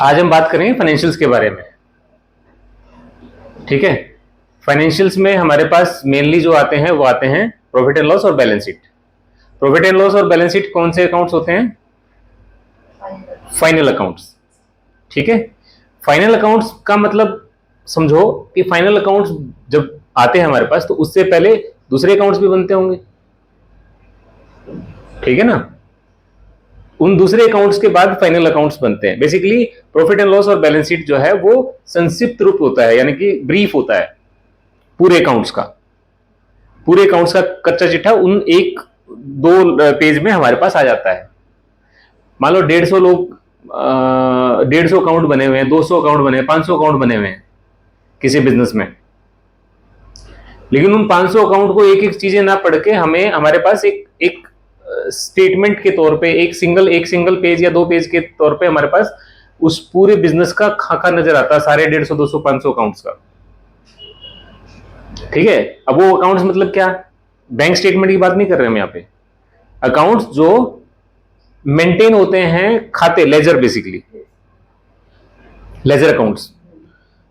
आज हम बात करेंगे फाइनेंशियल्स के बारे में। ठीक है, फाइनेंशियल्स में हमारे पास मेनली जो आते हैं वो आते हैं प्रॉफिट एंड लॉस और balance sheet. Profit and loss और बैलेंस शीट कौन से अकाउंट्स होते हैं? Final accounts. ठीक है, फाइनल अकाउंट्स का मतलब समझो कि फाइनल अकाउंट्स जब आते हैं हमारे पास तो उससे पहले दूसरे अकाउंट्स भी बनते होंगे। ठीक है ना, उन दूसरे अकाउंट्स के बाद फाइनल अकाउंट्स बनते हैं। बेसिकली प्रॉफिट एंड लॉस और बैलेंस शीट जो है वो संक्षिप्त रूप होता है, यानी कि ब्रीफ होता है पूरे अकाउंट्स का। पूरे अकाउंट्स का कच्चा चिट्ठा उन एक दो पेज में हमारे पास आ जाता है। मान लो 150 लोग 150 अकाउंट बने हुए हैं, 200 अकाउंट बने हैं, 500 अकाउंट बने हुए हैं किसी बिजनेस में, लेकिन उन 500 अकाउंट को एक एक चीजें ना पढ़ के हमें हमारे पास एक एक स्टेटमेंट के तौर पे एक सिंगल पेज या 2 पेज के तौर पे हमारे पास उस पूरे बिजनेस का खाका नजर आता है, सारे 150 200 500 अकाउंट्स का। ठीक है, अब वो अकाउंट्स मतलब क्या? बैंक स्टेटमेंट की बात नहीं कर रहे हम यहाँ पे। अकाउंट्स जो मेंटेन होते हैं, खाते, लेजर, बेसिकली लेजर अकाउंट्स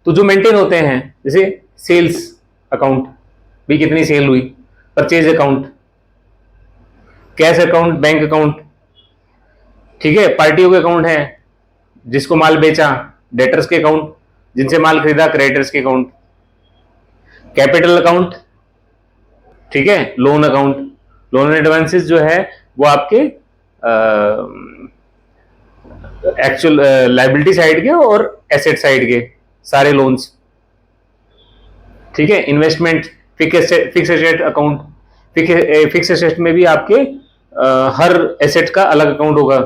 तो जो मेंटेन होते हैं, जैसे सेल्स अकाउंट भी कितनी सेल हुई, purchase account, cash account, bank account. ठीक है, पार्टियों के अकाउंट है, जिसको माल बेचा, डेटर्स के अकाउंट, जिनसे माल खरीदा, क्रेडिटर्स के अकाउंट, कैपिटल अकाउंट। ठीक है, लोन अकाउंट, लोन एडवांसेस जो है वो आपके एक्चुअल लायबिलिटी साइड के और एसेट साइड के सारे लोन्स। ठीक है, investment, fix asset account, fix asset में भी आपके हर एसेट का अलग अकाउंट होगा।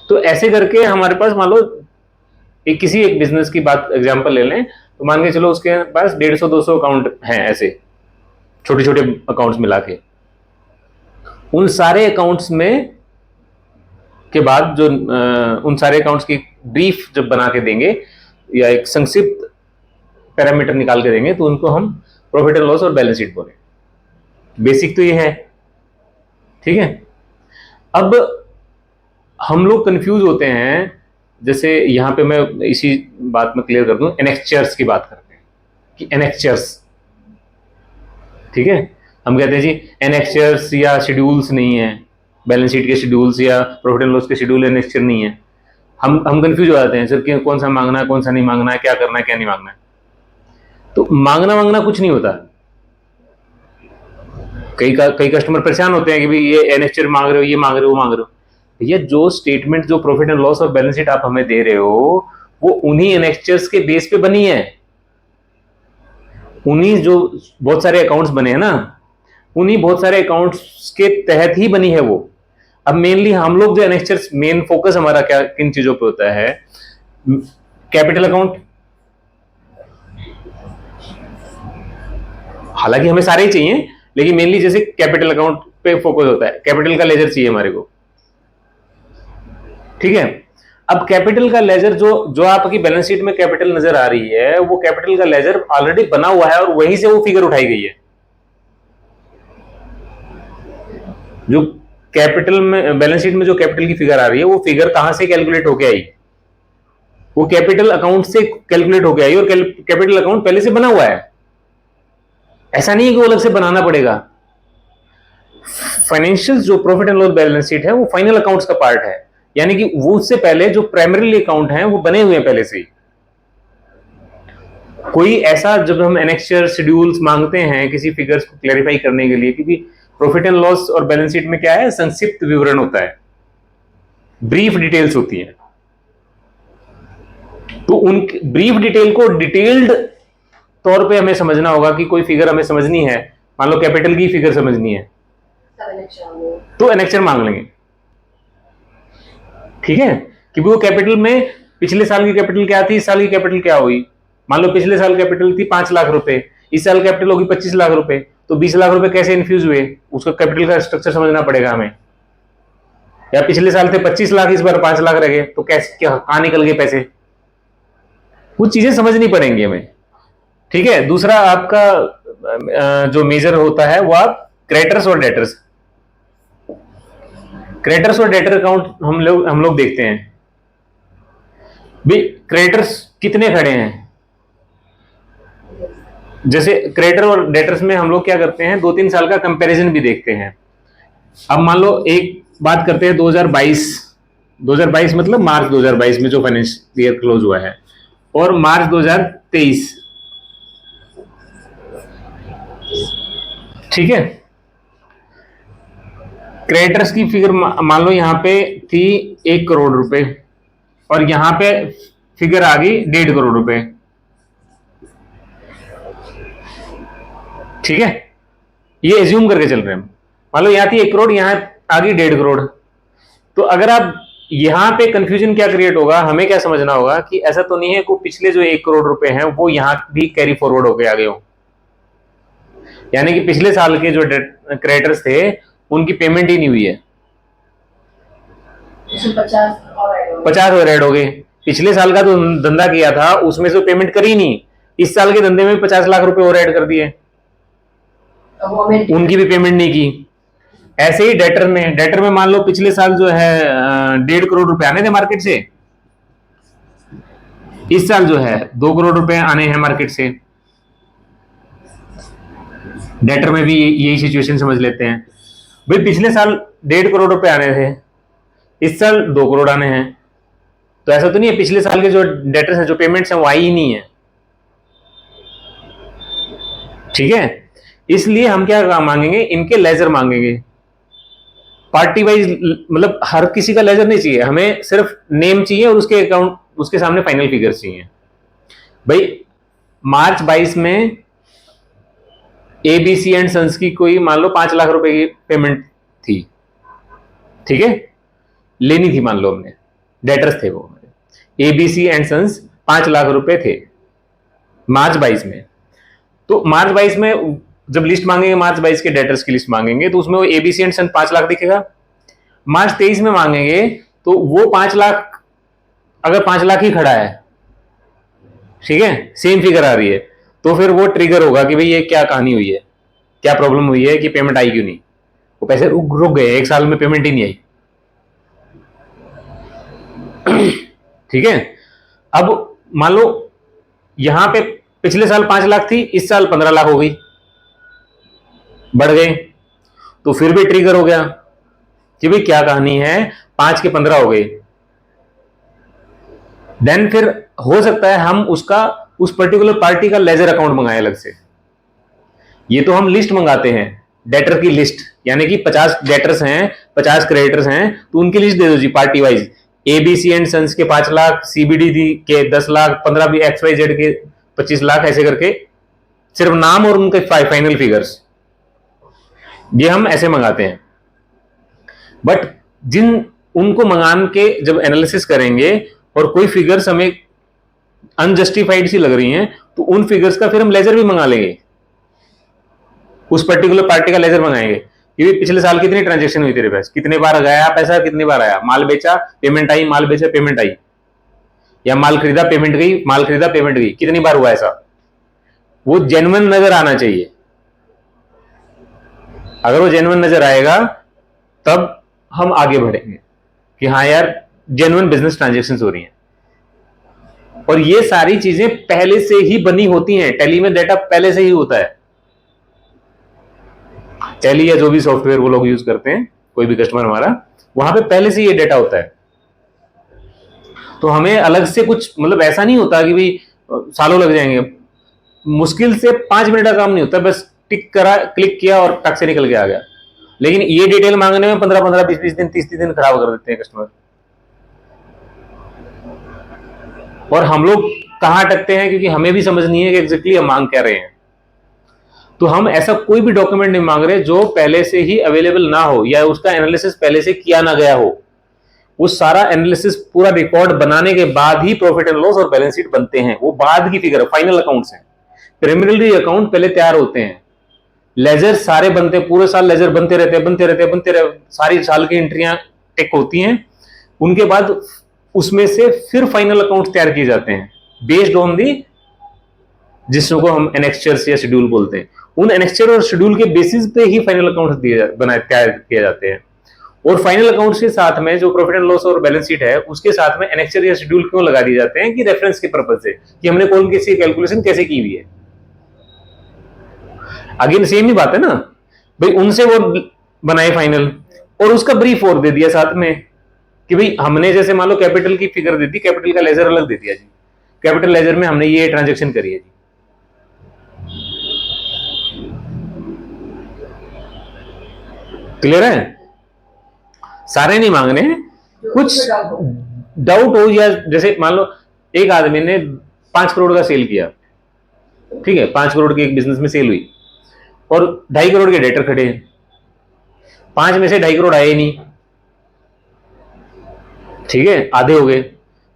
तो ऐसे करके हमारे पास मान लो किसी एक बिजनेस की बात एग्जांपल ले लें तो मान के चलो उसके पास 150 200 अकाउंट हैं, ऐसे छोटे छोटे अकाउंट्स मिला के। उन सारे अकाउंट्स में के बाद जो उन सारे अकाउंट्स की ब्रीफ जब बना के देंगे या एक संक्षिप्त पैरामीटर निकाल के देंगे तो उनको हम प्रॉफिट एंड लॉस और बैलेंस शीट बोले। बेसिक तो ये है। ठीक है, अब हम लोग कंफ्यूज होते हैं, जैसे यहां पे मैं इसी बात में क्लियर कर दूं, एनेक्चर्स की बात करते हैं कि एनेक्चर्स। ठीक है, हम कहते हैं जी एनेक्चर्स या शेड्यूल्स नहीं है, बैलेंस शीट के शेड्यूल्स या प्रॉफिट एंड लॉस के शेड्यूल एनेक्चर नहीं है। हम कंफ्यूज हो जाते हैं सर कि कौन सा मांगना है, कौन सा नहीं मांगना है, क्या करना है, क्या नहीं मांगना है। तो मांगना कुछ नहीं होता। कई कस्टमर परेशान होते हैं कि भाई ये एनेक्चर मांग रहे हो, ये मांग रहे हो, वो मांग रहे हो। ये जो स्टेटमेंट, जो प्रॉफिट एंड लॉस और बैलेंस शीट आप हमें दे रहे हो वो उन्हीं एनेक्चर्स के बेस पे बनी है। उन्हीं जो बहुत सारे अकाउंट्स बने हैं ना, उन्हीं बहुत सारे अकाउंट्स के तहत ही बनी है वो। अब मेनली हम लोग जो एनेक्चर्स, मेन फोकस हमारा क्या किन चीजों पे होता है? कैपिटल अकाउंट, हालांकि हमें सारे ही चाहिए लेकिन मेनली जैसे कैपिटल अकाउंट पे फोकस होता है, कैपिटल का लेजर चाहिए हमारे को। ठीक है, अब कैपिटल का लेजर जो जो आपकी बैलेंस शीट में कैपिटल नजर आ रही है वो कैपिटल का लेजर ऑलरेडी बना हुआ है और वहीं से वो फिगर उठाई गई है। जो कैपिटल में, बैलेंस शीट में जो कैपिटल की फिगर आ रही है वो फिगर कहां से कैलकुलेट होके आई? वो कैपिटल अकाउंट से कैलकुलेट होके आई और कैपिटल अकाउंट पहले से बना हुआ है। ऐसा नहीं है कि वो अलग से बनाना पड़ेगा। फाइनेंशियल जो profit and loss balance sheet है वो फाइनल अकाउंट्स का पार्ट है, यानी कि वो उससे पहले जो प्राइमरी अकाउंट हैं वो बने हुए हैं पहले से ही। कोई ऐसा जब हम एनेक्चर शेड्यूल्स मांगते हैं किसी फिगर्स को क्लैरिफाई करने के लिए, क्योंकि प्रॉफिट एंड लॉस और बैलेंस शीट में क्या है, संक्षिप्त विवरण होता है, ब्रीफ डिटेल्स होती है। तो उन ब्रीफ डिटेल को डिटेल्ड तौर पे हमें समझना होगा कि कोई फिगर हमें समझनी है, मान लो कैपिटल की फिगर समझनी है तो एनेक्चर मांग लेंगे। ठीक है, कि वो कैपिटल में पिछले साल की कैपिटल क्या थी, इस साल की कैपिटल क्या हुई। मान लो पिछले साल कैपिटल थी 5 लाख रुपए, इस साल कैपिटल होगी 25 लाख रुपए, तो 20 लाख रुपए कैसे इन्फ्यूज हुए, उसका कैपिटल का स्ट्रक्चर समझना पड़ेगा हमें। या पिछले साल थे 25 लाख, इस बार 5 लाख रह गए, तो कैसे, क्या, कहां निकल गए पैसे, वो चीजें समझनी पड़ेंगी हमें। ठीक है, दूसरा आपका जो मेजर होता है वो आप क्रेडिटर्स और डेटर्स और डेटर अकाउंट हम लोग देखते हैं। भाई क्रेडिटर्स कितने खड़े हैं, जैसे क्रेडिटर और डेटर्स में हम लोग क्या करते हैं, 2-3 साल का कंपैरिजन भी देखते हैं। अब मान लो एक बात करते हैं 2022 मतलब मार्च 2022 में जो फाइनेंशियल ईयर क्लोज हुआ है, और मार्च 2023, ठीक है। क्रेडिटर्स की फिगर मान लो यहां पे थी 1 करोड़ रुपए, और यहां पे फिगर आ गई 1.5 करोड़ रुपए, ठीक है। ये एज्यूम करके चल रहे हैं, मान लो यहां थी 1 करोड़, यहां आ गई 1.5 करोड़। तो अगर आप यहां पे कंफ्यूजन क्या क्रिएट होगा, हमें क्या समझना होगा कि ऐसा तो नहीं है कि पिछले जो 1 करोड़ रुपए हैं वो यहां भी कैरी फॉरवर्ड होके आ गए हो, यानी कि पिछले साल के जो क्रेडिटर्स थे उनकी पेमेंट ही नहीं हुई है, 50 और ऐड हो गए। पिछले साल का जो धंधा किया था उसमें से पेमेंट करी नहीं, इस साल के धंधे में 50 लाख रुपए और ऐड कर दिए, उनकी भी पेमेंट नहीं की। ऐसे ही डेटर में मान लो पिछले साल जो है 1.5 करोड़ रुपए आने थे मार्केट से, इस साल जो है 2 करोड़ रुपए आने हैं मार्केट से। डेटर में भी यही सिचुएशन समझ लेते हैं, भाई पिछले साल 1.5 करोड़ रुपए आने थे, इस साल 2 करोड़ आने हैं। तो ऐसा तो नहीं है पिछले साल के जो डेटर्स हैं, जो पेमेंट्स हैं वो आई ही नहीं है, ठीक है। इसलिए हम क्या मांगेंगे, इनके लेजर मांगेंगे, पार्टी वाइज, मतलब हर किसी का लेजर नहीं चाहिए, हमें सिर्फ नेम चाहिए और उसके अकाउंट, उसके सामने फाइनल फिगर्स चाहिए। भाई मार्च 22 में एबीसी एंड सन्स की कोई मान लो 5 लाख रुपए की पेमेंट थी, ठीक है, लेनी थी, मान लो हमने, डेटर्स थे वो, एबीसी एंड सन्स 5 लाख रुपए थे मार्च 22 में। तो मार्च 22 में जब लिस्ट मांगेंगे, मार्च 22 के डेटर्स की लिस्ट मांगेंगे, तो उसमें वो एबीसी एंड सन 5 लाख दिखेगा। मार्च 23 में मांगेंगे तो वो 5 लाख, अगर 5 लाख ही खड़ा है, ठीक है, सेम फिगर आ रही है, तो फिर वो ट्रिगर होगा कि भाई ये क्या कहानी हुई है, क्या प्रॉब्लम हुई है कि पेमेंट आई क्यों नहीं, वो पैसे रुक गए, 1 साल में पेमेंट ही नहीं आई, ठीक है। अब मान लो यहां पे पिछले साल 5 लाख थी, इस साल 15 लाख हो गई, बढ़ गए, तो फिर भी ट्रिगर हो गया कि भाई क्या कहानी है, 5 के 15 हो गए। देन फिर हो सकता है हम उसका, उस पर्टिकुलर पार्टी का लेजर अकाउंट मंगाए अलग से। ये तो हम लिस्ट मंगाते हैं, डेटर की लिस्ट, यानी कि 50 डेटर्स हैं, 50 क्रेडिटर्स हैं, तो उनकी लिस्ट दे दो जी party wise, ABC and sons के 5 लाख, सीबीडी के 10 लाख, 15 भी XYZ के 25 लाख, ऐसे करके सिर्फ नाम और उनके फाइनल फिगर्स, ये हम ऐसे मंगाते हैं। बट जिन उनको मंगान के जब एनालिसिस करेंगे और कोई फिगर्स हमें अनजस्टिफाइड सी लग रही हैं, तो उन फिगर्स का फिर हम लेजर भी मंगा लेंगे, उस पर्टिकुलर पार्टी का लेजर मंगाएंगे कि पिछले साल कितनी ट्रांजेक्शन हुई तेरे पास, कितने बार गया पैसा, कितनी बार आया, माल बेचा पेमेंट आई, माल बेचा पेमेंट आई, या माल खरीदा पेमेंट गई, माल खरीदा पेमेंट गई, कितनी बार हुआ ऐसा, वो जेन्युइन नजर आना चाहिए। अगर वो जेन्युइन नजर आएगा तब हम आगे बढ़ेंगे कि हाँ यार जेन्युइन बिजनेस ट्रांजेक्शन हो रही हैं। और ये सारी चीजें पहले से ही बनी होती हैं, टैली में डेटा पहले से ही होता है, टैली या जो भी सॉफ्टवेयर वो लोग यूज करते हैं, कोई भी कस्टमर हमारा, वहां पे पहले से ये डेटा होता है। तो हमें अलग से कुछ, मतलब ऐसा नहीं होता कि भाई सालों लग जाएंगे, मुश्किल से 5 मिनट का काम नहीं होता, बस टिक करा, क्लिक किया और टक से निकल के आ गया। लेकिन ये डिटेल मांगने में 15-15, 20-20 दिन, 30-30 दिन खराब कर देते हैं कस्टमर। और हम लोग कहां अटकते हैं, क्योंकि हमें भी समझ नहीं है कि एग्जैक्टली हम मांग क्या रहे हैं। तो हम ऐसा कोई भी डॉक्यूमेंट नहीं मांग रहे जो पहले से ही अवेलेबल ना हो या उसका एनालिसिस पहले से किया ना गया हो। वो सारा एनालिसिस पूरा रिकॉर्ड बनाने के बाद ही प्रॉफिट एंड लॉस और बैलेंस शीट बनते हैं, वो बाद की फिगर, फाइनल अकाउंट्स हैं। प्रिलिमिनरी अकाउंट पहले तैयार होते हैं, लेजर सारे बनते हैं, पूरे साल लेजर बनते रहते, सारी साल की एंट्रियां टिक होती हैं। उनके बाद उसमें से फिर फाइनल अकाउंट तैयार किए जाते हैं बेस्ड ऑन दी, जिसको हम एनेक्स्चर्स या शेड्यूल बोलते हैं। उन एनेक्स्चर और शेड्यूल के बेसिस पे ही फाइनल अकाउंट तैयार किए जाते हैं। और फाइनल अकाउंट्स के साथ में जो प्रॉफिट एंड लॉस और बैलेंस शीट है उसके साथ में एनेक्चर या शेड्यूल क्यों लगा दिए जाते हैं? कि रेफरेंस के पर्पज से, कि हमने कौन किसी कैलकुलेशन कैसे की हुई है। अगेन सेम ही बात है ना भाई, उनसे वो बनाए फाइनल और उसका ब्रीफ और दे दिया साथ में कि भाई हमने जैसे मान लो कैपिटल की फिगर दे दी, कैपिटल का लेजर अलग दे दिया जी, कैपिटल लेजर में हमने ये ट्रांजेक्शन करी है जी। क्लियर है? सारे नहीं मांगने, कुछ डाउट हो, या जैसे मान लो एक आदमी ने 5 करोड़ का सेल किया, ठीक है, 5 करोड़ की एक बिजनेस में सेल हुई और 2.5 करोड़ के डेटर खड़े हैं, 5 में से 2.5 करोड़ आए नहीं, ठीक है, आधे हो गए,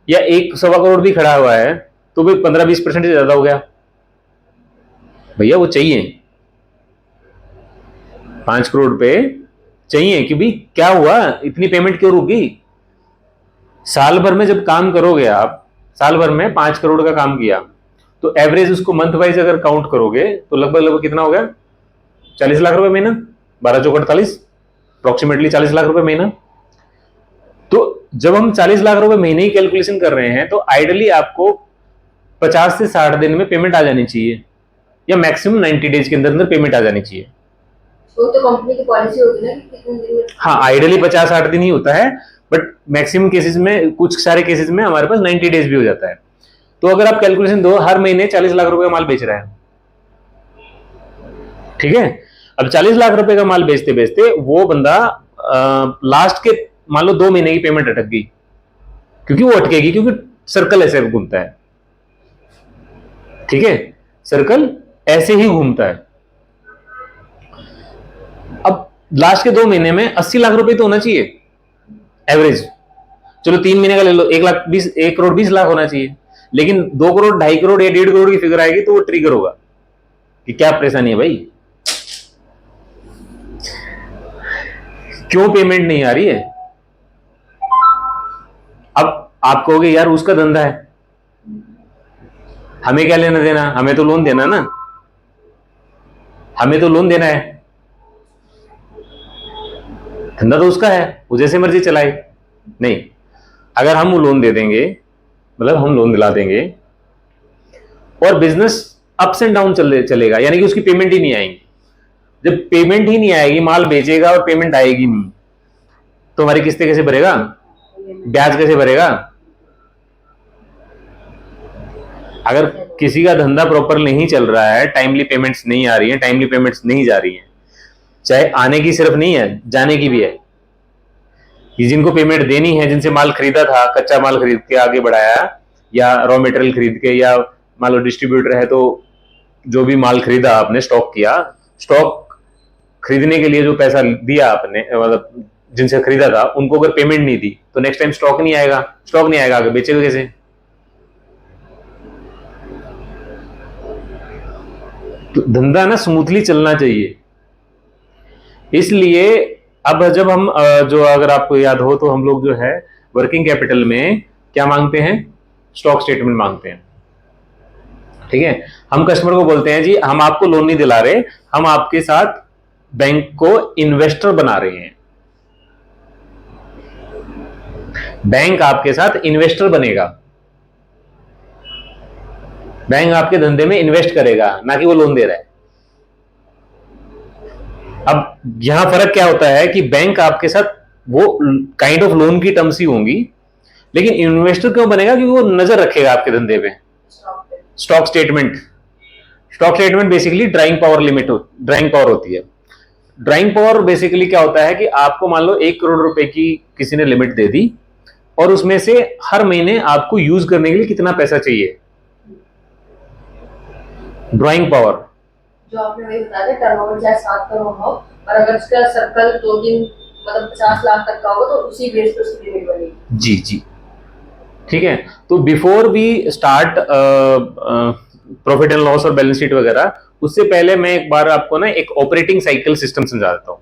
या 1.25 करोड़ भी खड़ा हुआ है तो भी 15-20% से ज्यादा हो गया। भैया वो चाहिए 5 करोड़ पे चाहिए कि भाई क्या हुआ, इतनी पेमेंट क्यों रुक गई? साल भर में जब काम करोगे आप, साल भर में 5 करोड़ का काम किया तो एवरेज उसको मंथ वाइज अगर काउंट करोगे तो लगभग कितना हो गया? 40 लाख रुपए महीना, 12 चौक 48, अप्रोक्सीमेटली 40 लाख रुपए महीना। तो जब हम 40 लाख रुपए महीने की कैलकुलेशन कर रहे हैं तो आइडियली आपको 50 से 60 दिन में पेमेंट आ जानी चाहिए, या मैक्सिमम 90 डेज के अंदर अंदर पेमेंट आ जानी चाहिए। वो तो कंपनी की पॉलिसी होती है ना कि कितने दिन में। हाँ, आइडियली 50-60 दिन ही होता है, बट मैक्सिमम केसेस में, कुछ सारे केसेस में हमारे पास 90 डेज भी हो जाता है। तो अगर आप कैलकुलेशन दो, हर महीने 40 लाख रुपए का माल बेच रहा है, ठीक है, अब 40 लाख रुपए का माल बेचते बेचते वो बंदा लास्ट के मान लो 2 महीने की पेमेंट अटक गई, क्योंकि वो अटकेगी, क्योंकि सर्कल ऐसे घूमता है, ठीक है, सर्कल ऐसे ही घूमता है। अब लास्ट के 2 महीने में 80 लाख रुपए तो होना चाहिए एवरेज, चलो 3 महीने का ले लो, 1 करोड़ 20 लाख होना चाहिए, लेकिन 2 करोड़ 2.5 करोड़ या 1.5 करोड़ की फिगर आएगी तो वो ट्रिगर होगा कि क्या परेशानी है भाई, क्यों पेमेंट नहीं आ रही है। अब आप कहोगे यार उसका धंधा है, हमें क्या लेना देना, हमें तो लोन देना ना, हमें तो लोन देना है, धंधा तो उसका है, वो जैसे मर्जी चलाए। नहीं, अगर हम वो लोन दे देंगे, मतलब हम लोन दिला देंगे और बिजनेस अप्स एंड डाउन चलेगा, यानी कि उसकी पेमेंट ही नहीं आएगी। जब पेमेंट ही नहीं आएगी, माल बेचेगा और पेमेंट आएगी नहीं, तो हमारी किस्तें कैसे भरेगा, ब्याज कैसे भरेगा? अगर किसी का धंधा प्रॉपर नहीं चल रहा है, टाइमली पेमेंट्स नहीं आ रही है, टाइमली पेमेंट्स नहीं जा रही है, चाहे आने की सिर्फ नहीं है, जाने की भी है, कि जिनको पेमेंट देनी है, जिनसे माल खरीदा था, कच्चा माल खरीद के आगे बढ़ाया, या रॉ मटेरियल खरीद के, या मान लो डिस्ट्रीब्यूटर है तो जो भी माल खरीदा आपने, स्टॉक किया, स्टॉक खरीदने के लिए जो पैसा दिया आपने, मतलब जिनसे खरीदा था, उनको अगर पेमेंट नहीं दी तो नेक्स्ट टाइम स्टॉक नहीं आएगा, स्टॉक नहीं आएगा, आगे बेचेगा कैसे? तो धंधा ना स्मूथली चलना चाहिए। इसलिए अब जब हम जो, अगर आपको याद हो तो हम लोग जो है वर्किंग कैपिटल में क्या मांगते हैं, स्टॉक स्टेटमेंट मांगते हैं, ठीक है। हम कस्टमर को बोलते हैं जी हम आपको लोन नहीं दिला रहे, हम आपके साथ बैंक को इन्वेस्टर बना रहे हैं, बैंक आपके साथ इन्वेस्टर बनेगा, बैंक आपके धंधे में इन्वेस्ट करेगा, ना कि वो लोन दे रहा है। अब यहां फर्क क्या होता है कि बैंक आपके साथ वो काइंड ऑफ लोन की टर्म्स ही होंगी, लेकिन इन्वेस्टर क्यों बनेगा? क्योंकि वो नजर रखेगा आपके धंधे पे। Stock statement, stock statement basically drawing power limit drawing power होती है। ड्राइंग पावर बेसिकली क्या होता है कि आपको मान लो 1 करोड़ रुपए की किसी ने लिमिट दे दी और उसमें से हर महीने आपको यूज करने के लिए कितना पैसा चाहिए, ड्राइंग पावर। जो आपने वही बता दिया, टर्नओवर चाहे 7 करोड़ हो और अगर उसका सर्कल 2-3 मतलब 50 लाख तक का होगा तो उसी बेस पर उसकी लिमिट बनेगी। जी जी, ठीक है। तो before we start profit and loss और बैलेंस शीट वगैरह, उससे पहले मैं एक बार आपको ना एक ऑपरेटिंग साइकिल सिस्टम समझा देता हूं।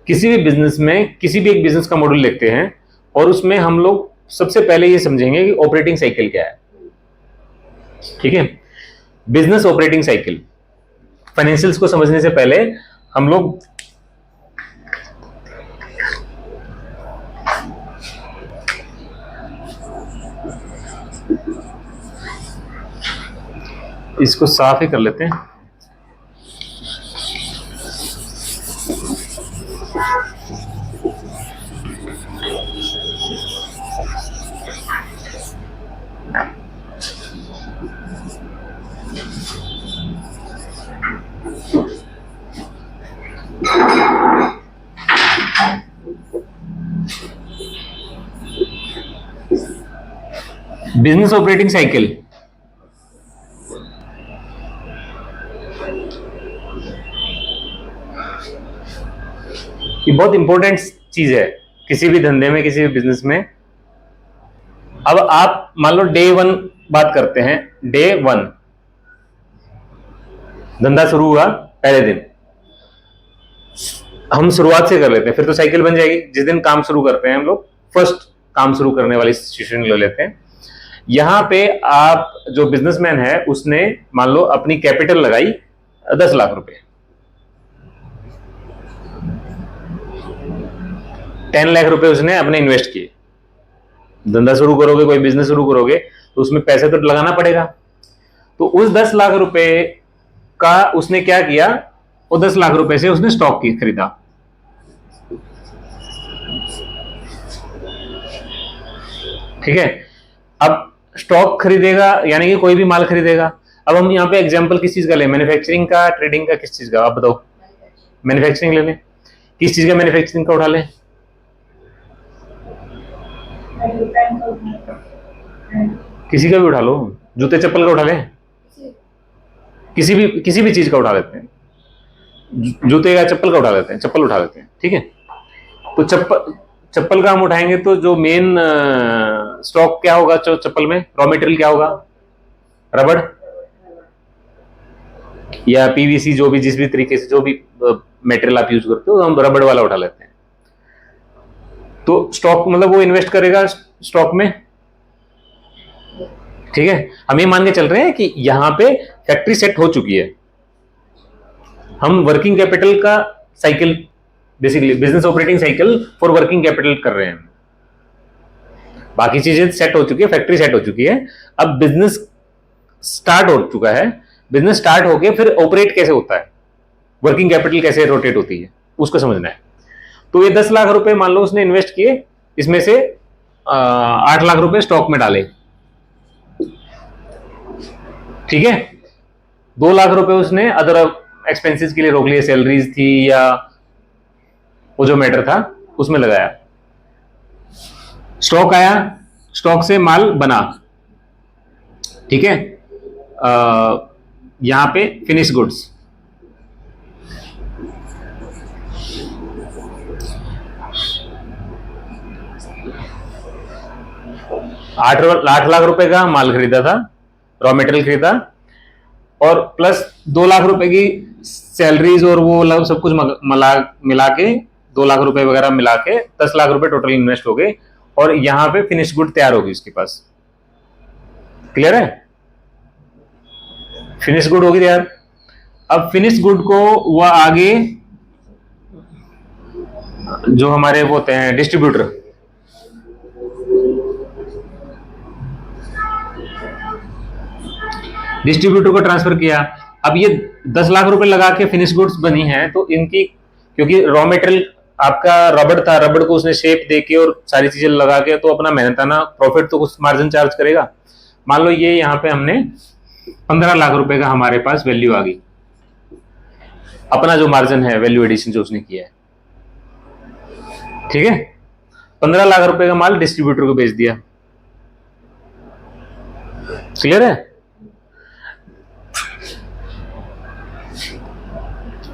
किसी भी बिजनेस में, किसी भी एक बिजनेस का मॉडल लिखते हैं और उसमें हम लोग सबसे पहले ये समझेंगे कि ऑपरेटिंग साइकिल क्या है, ठीक है। बिजनेस ऑपरेटिंग साइकिल, फाइनेंशियल्स को समझने से पहले हम लोग इसको साफ ही कर लेते हैं। बिजनेस ऑपरेटिंग साइकिल, ये बहुत इंपॉर्टेंट चीज है किसी भी धंधे में, किसी भी बिजनेस में। अब आप मान लो डे 1 बात करते हैं। डे 1 धंधा शुरू हुआ, पहले दिन हम शुरुआत से कर लेते हैं, फिर तो साइकिल बन जाएगी। जिस दिन काम शुरू करते हैं हम लोग, फर्स्ट काम शुरू करने वाली सिचुएशन ले लेते हैं। यहां पे आप जो बिजनेसमैन है उसने मान लो अपनी कैपिटल लगाई 10 लाख रुपए, 10 लाख रुपए उसने अपने इन्वेस्ट किए। धंधा शुरू करोगे, कोई बिजनेस शुरू करोगे तो उसमें पैसे तो लगाना पड़ेगा। तो उस 10 लाख रुपए का उसने क्या किया, वो 10 लाख रुपए से उसने स्टॉक की खरीदा। ठीक है, अब स्टॉक खरीदेगा यानी कि कोई भी माल खरीदेगा। अब हम यहाँ पे एग्जांपल किस चीज का लें, मैन्युफैक्चरिंग का, ट्रेडिंग का, किस चीज का, आप बताओ। मैन्युफैक्चरिंग ले लें। किस चीज का मैन्युफैक्चरिंग का उठा लें? किसी का भी उठा लो, जूते चप्पल का उठा लें, किसी भी चीज का उठा लेते हैं। जूते का, चप्पल का उठा लेते हैं, चप्पल उठा लेते हैं। ठीक है, तो चप्पल का हम उठाएंगे तो जो मेन स्टॉक क्या होगा चप्पल में, रॉ मटेरियल क्या होगा? रबड़ या पीवीसी, जो भी जिस भी तरीके से जो भी मटेरियल आप यूज करते हो, हम रबड़ वाला उठा लेते हैं। तो स्टॉक मतलब वो इन्वेस्ट करेगा स्टॉक में। ठीक है, हम ये मान के चल रहे हैं कि यहां पे फैक्ट्री सेट हो चुकी है। हम वर्किंग कैपिटल का cycle, basically business operating cycle for working capital कर रहे हैं। बाकी चीजें सेट हो चुकी है, फैक्ट्री सेट हो चुकी है। अब बिजनेस स्टार्ट हो चुका है। बिजनेस स्टार्ट होके फिर ऑपरेट कैसे होता है, वर्किंग कैपिटल कैसे रोटेट होती है, उसको समझना है। तो ये 10 लाख रुपए मान लो उसने इन्वेस्ट किए, इसमें से 8 लाख रुपए स्टॉक में डाले। ठीक है, 2 लाख रुपए उसने अदर एक्सपेंसेस के लिए रोक लिए, सैलरीज थी या वो जो मैटर था उसमें लगाया। स्टॉक आया, स्टॉक से माल बना। ठीक है, यहां पे फिनिश गुड्स, आठ लाख रुपए का माल खरीदा था, रॉ मटेरियल खरीदा, और प्लस 2 लाख रुपए की सैलरीज और वो सब कुछ मिला के 2 लाख रुपए वगैरह मिला के 10 लाख रुपए टोटल इन्वेस्ट हो गए, और यहां पे फिनिश गुड तैयार होगी उसके पास। क्लियर है? फिनिश गुड होगी तैयार। अब फिनिश गुड को वह आगे जो हमारे वो होते हैं डिस्ट्रीब्यूटर, को ट्रांसफर किया। अब ये 10 लाख रुपए लगा के फिनिश गुड्स बनी है, तो इनकी, क्योंकि रॉ मटेरियल आपका रबड़ था, रबड़ को उसने शेप देके और सारी चीजें लगा के तो अपना मेहनताना प्रॉफिट तो कुछ मार्जिन चार्ज करेगा। मान लो ये यहाँ पे हमने 15 लाख रुपए का हमारे पास वैल्यू आ गई, अपना जो मार्जिन है, वैल्यू एडिशन जो उसने किया है। ठीक है, 15 लाख रुपए का माल डिस्ट्रीब्यूटर को बेच दिया। क्लियर है?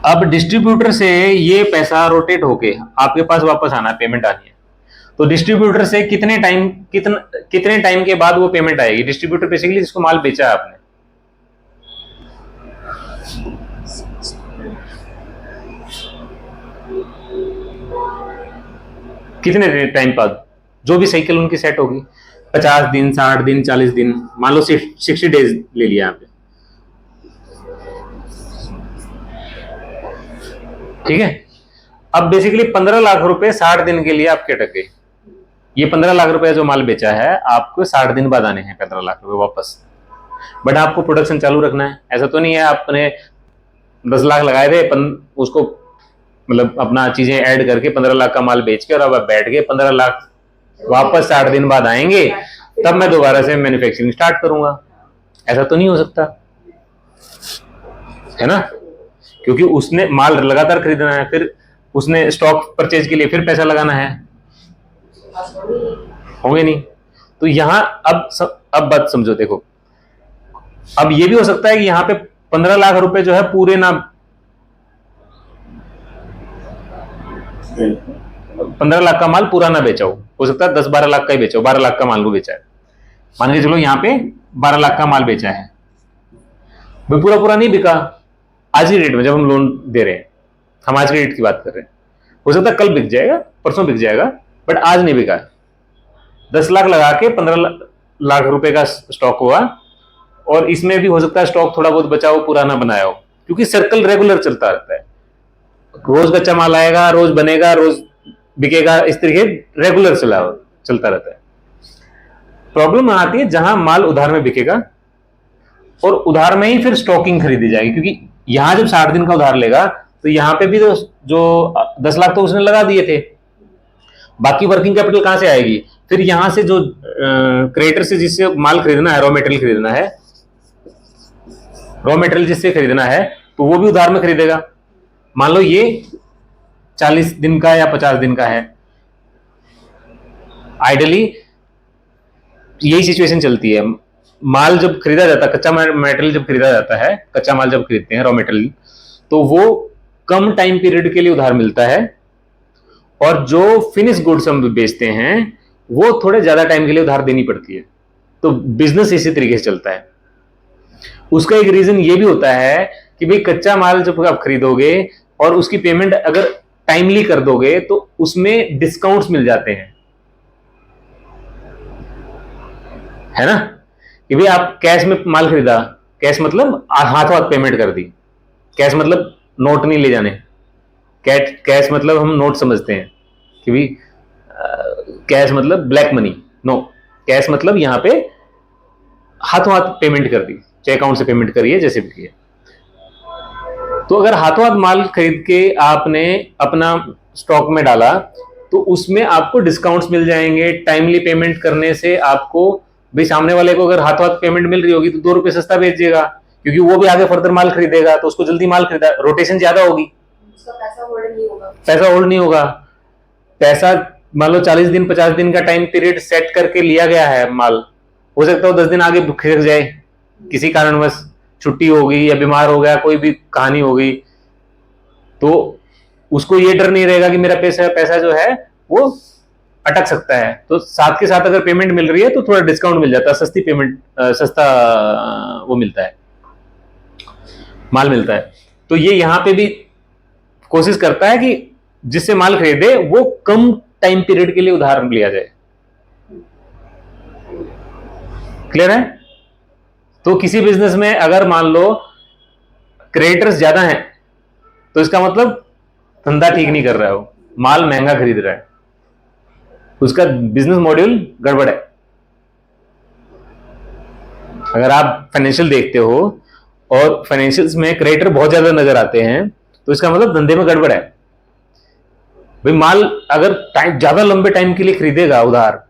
अब डिस्ट्रीब्यूटर से ये पैसा रोटेट होके आपके पास वापस आना है, पेमेंट आनी है। तो डिस्ट्रीब्यूटर से कितने टाइम के बाद वो पेमेंट आएगी? डिस्ट्रीब्यूटर बेसिकली जिसको माल बेचा है आपने, कितने टाइम बाद, जो भी साइकिल उनकी सेट होगी, 50 दिन, 60 दिन, 40 दिन, मान लो 60 डेज ले लिया आपने। ठीक है, अब बेसिकली 15 लाख रुपए 60 दिन के लिए आपके अटक गए। ये 15 लाख रुपए जो माल बेचा है आपको 60 दिन बाद आने हैं 15 लाख रुपए वापस। बट आपको प्रोडक्शन चालू रखना है। ऐसा तो नहीं है आपने 10 लाख लगाए थे उसको मतलब अपना चीजें ऐड करके 15 लाख का माल बेच के और अब आप बैठ गए 15 लाख वापस 60 दिन बाद आएंगे तब मैं दोबारा से मैन्युफैक्चरिंग स्टार्ट करूंगा। ऐसा तो नहीं हो सकता है ना, क्योंकि उसने माल लगातार खरीदना है, फिर उसने स्टॉक परचेज के लिए फिर पैसा लगाना है, होंगे नहीं। तो यहां अब बात समझो, देखो अब ये भी हो सकता है कि यहां पे 15 लाख रुपए जो है पूरे ना 15 लाख का माल पूरा ना बेचा हो सकता है 10-12 लाख का ही बेचा हो, 12 लाख का माल को बेचा है, मान के चलो यहां पे 12 लाख का माल बेचा है, भाई पूरा पूरा नहीं बिका आज की डेट में जब हम लोन दे रहे हैं, हम आज की डेट की बात कर रहे हैं, हो सकता है कल बिक जाएगा, परसों बिक जाएगा, बट आज नहीं बिका। 10 लाख लगा के 15 लाख रुपए का स्टॉक हुआ और इसमें भी हो सकता है स्टॉक थोड़ा बहुत बचा हो, पुराना बनाया हो, क्योंकि सर्कल रेगुलर चलता रहता है, रोज कच्चा माल आएगा, रोज बनेगा, रोज बिकेगा, इस तरीके रेगुलर चलता रहता है। प्रॉब्लम आती है जहां माल उधार में बिकेगा और उधार में ही फिर स्टॉकिंग खरीदी जाएगी, क्योंकि यहां जब 60 दिन का उधार लेगा तो यहां पे भी तो जो 10 लाख तो उसने लगा दिए थे, बाकी वर्किंग कैपिटल कहां से आएगी, फिर यहां से जो क्रेडिटर से जिससे माल खरीदना है, रॉ मेटेरियल खरीदना है, रॉ मेटेरियल जिससे खरीदना है तो वो भी उधार में खरीदेगा। मान लो ये 40 दिन का या 50 दिन का है, आइडियली यही सिचुएशन चलती है। माल जब खरीदा जाता है, कच्चा मटेरियल जब खरीदा जाता है, कच्चा माल जब खरीदते हैं रॉ मटेरियल, तो वो कम टाइम पीरियड के लिए उधार मिलता है और जो फिनिश गुड्स हम बेचते हैं वो थोड़े ज्यादा टाइम के लिए उधार देनी पड़ती है। तो बिजनेस इसी तरीके से चलता है। उसका एक रीजन ये भी होता है कि भाई कच्चा माल जब आप खरीदोगे और उसकी पेमेंट अगर टाइमली कर दोगे तो उसमें डिस्काउंट्स मिल जाते हैं, है ना, कि भाई आप कैश में माल खरीदा, कैश मतलब हाथों हाथ पेमेंट कर दी, कैश मतलब नोट नहीं ले जाने, कैश मतलब हम नोट समझते हैं कि भाई कैश मतलब ब्लैक मनी, नो, कैश मतलब यहां पे हाथों हाथ पेमेंट कर दी, चाहे अकाउंट से पेमेंट करिए जैसे भी किए। तो अगर हाथों हाथ माल खरीद के आपने अपना स्टॉक में डाला तो उसमें आपको डिस्काउंट्स मिल जाएंगे, टाइमली पेमेंट करने से आपको, भाई सामने वाले को अगर हाथों हाथ पेमेंट मिल रही होगी तो 2 रुपए सस्ता बेचेगा, क्योंकि वो भी आगे फर्दर माल खरीदेगा तो उसको जल्दी माल खरीदा, रोटेशन ज्यादा होगी, पैसा होल्ड नहीं होगा, पैसा होल्ड नहीं होगा। पैसा मान लो 40 दिन 50 दिन का टाइम पीरियड सेट करके लिया गया है माल, हो सकता है 10 दिन आगे खिसक जाए, किसी कारणवश छुट्टी होगी या बीमार हो गया, कोई भी कहानी होगी, तो उसको ये डर नहीं रहेगा कि मेरा पैसा जो है वो अटक सकता है। तो साथ के साथ अगर पेमेंट मिल रही है तो थोड़ा डिस्काउंट मिल जाता है, सस्ती पेमेंट, सस्ता वो मिलता है, माल मिलता है। तो ये यहां पे भी कोशिश करता है कि जिससे माल खरीदे वो कम टाइम पीरियड के लिए उधार लिया जाए। क्लियर है? तो किसी बिजनेस में अगर मान लो क्रेडिटर्स ज्यादा हैं तो इसका मतलब धंधा ठीक नहीं कर रहा है, वो माल महंगा खरीद रहा है, उसका बिजनेस मॉड्यूल गड़बड़ है। अगर आप फाइनेंशियल देखते हो और फाइनेंशियल्स में क्रेडिटर बहुत ज्यादा नजर आते हैं तो इसका मतलब धंधे में गड़बड़ है। भाई माल अगर टाइम ज्यादा लंबे टाइम के लिए खरीदेगा उधार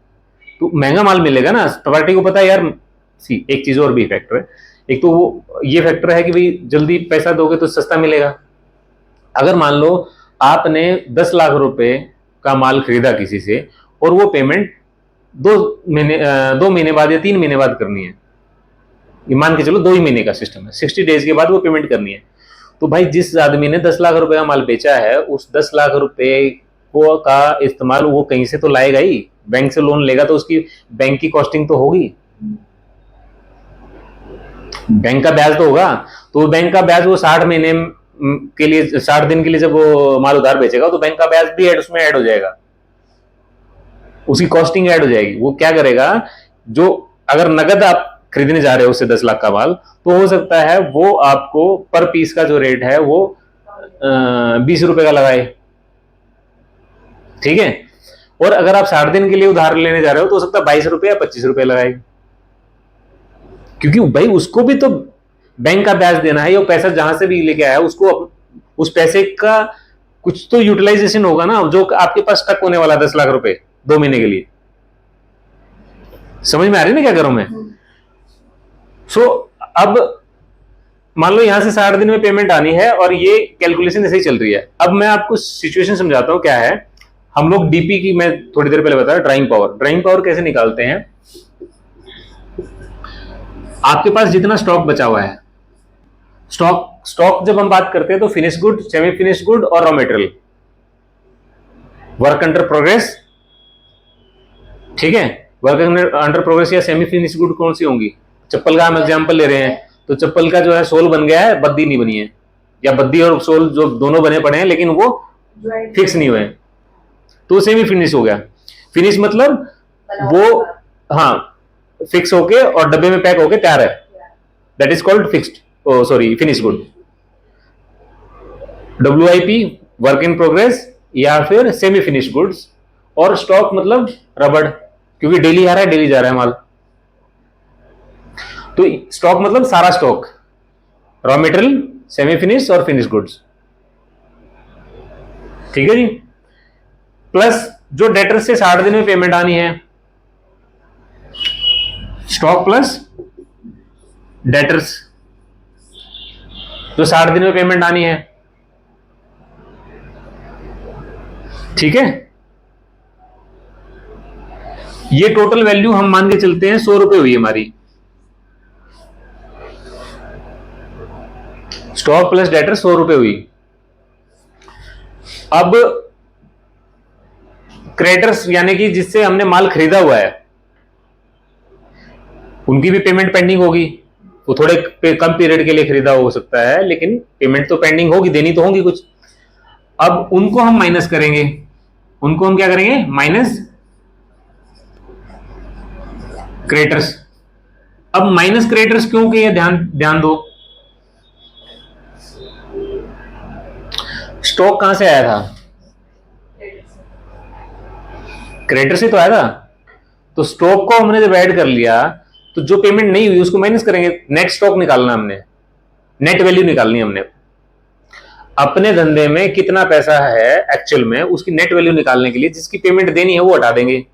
तो महंगा माल मिलेगा ना, पार्टी को पता है यार। सी एक चीज और भी फैक्टर है, एक तो वो ये फैक्टर है कि भाई जल्दी पैसा दोगे तो सस्ता मिलेगा। अगर मान लो आपने 10 लाख रुपए का माल खरीदा किसी से और वो पेमेंट 2 महीने बाद या 3 महीने बाद करनी है, ये मान के चलो 2 ही महीने का सिस्टम है, 60 डेज के बाद वो पेमेंट करनी है, तो भाई जिस आदमी ने 10 लाख रुपए का माल बेचा है उस 10 लाख रुपए को का इस्तेमाल वो कहीं से तो लाएगा ही, बैंक से लोन लेगा तो उसकी बैंक की कॉस्टिंग तो होगी, बैंक का ब्याज तो होगा, तो बैंक का ब्याज वो 60 महीने के लिए 60 दिन के लिए जब वो माल उधार बेचेगा तो बैंक का ब्याज भी उसमें ऐड हो जाएगा, उसकी कॉस्टिंग ऐड हो जाएगी। वो क्या करेगा, जो अगर नगद आप खरीदने जा रहे हो उससे 10 लाख का माल, तो हो सकता है वो आपको पर पीस का जो रेट है वो 20 रुपए का लगाए, ठीक है, और अगर आप 60 दिन के लिए उधार लेने जा रहे हो तो हो सकता है 22 रुपए या 25 रुपए लगाएगी, क्योंकि भाई उसको भी तो बैंक का ब्याज देना है, ये पैसा जहां से भी लेके आया उसको उस पैसे का कुछ तो यूटिलाइजेशन होगा ना, जो आपके पास स्टक होने वाला 10 लाख रुपए 2 महीने के लिए। समझ में आ रही है ना क्या करूं मैं? सो अब मान लो यहां से 60 दिन में पेमेंट आनी है और ये कैलकुलेशन ऐसे ही चल रही है। अब मैं आपको सिचुएशन समझाता हूं क्या है। हम लोग डीपी की, मैं थोड़ी देर पहले बताया, ड्राइंग पावर कैसे निकालते हैं। आपके पास जितना स्टॉक बचा हुआ है, स्टॉक जब हम बात करते हैं तो finish good, semi finish good और raw material, work under progress, ठीक है। वर्क अंडर प्रोग्रेस या सेमी फिनिश गुड कौन सी होंगी? चप्पल का हम एग्जांपल ले रहे हैं तो चप्पल का जो है सोल बन गया है, बद्दी नहीं बनी है, या बद्दी और सोल जो दोनों बने पड़े हैं लेकिन वो फिक्स नहीं हुए, तो सेमी फिनिश हो गया। फिनिश मतलब वो हाँ फिक्स होके और डब्बे में पैक होके तैयार है, that is called fixed, sorry finish good. WIP work in progress या फिर सेमी फिनिश गुड्स। और स्टॉक मतलब रबड़, क्योंकि डेली आ रहा है डेली जा रहा है माल, तो स्टॉक मतलब सारा stock, raw material, semi finish और फिनिश गुड्स, ठीक है जी। प्लस जो डेटर से 60 दिन में पेमेंट आनी है, स्टॉक प्लस डेटर्स, जो 60 दिन में पेमेंट आनी है, ठीक है। ये टोटल वैल्यू हम मान के चलते हैं 100 रुपए हुई हमारी, स्टॉक प्लस डेटर 100 रुपए हुई। अब क्रेडिटर्स यानी कि जिससे हमने माल खरीदा हुआ है, उनकी भी पेमेंट पेंडिंग होगी। वो थोड़े कम पीरियड के लिए खरीदा हो सकता है लेकिन पेमेंट तो पेंडिंग होगी, देनी तो होगी कुछ। अब उनको हम माइनस करेंगे, उनको हम क्या करेंगे? Minus creditors. अब माइनस क्रेडिटर्स क्यों किए, ध्यान दो। स्टॉक कहां से आया था? क्रेडिटर से तो आया था। तो स्टॉक को हमने जब ऐड कर लिया तो जो पेमेंट नहीं हुई उसको माइनस करेंगे, नेट स्टॉक निकालना हमने, नेट वैल्यू निकालनी हमने। अपने धंधे में कितना पैसा है एक्चुअल में, उसकी नेट वैल्यू निकालने के लिए जिसकी पेमेंट देनी है वो हटा देंगे,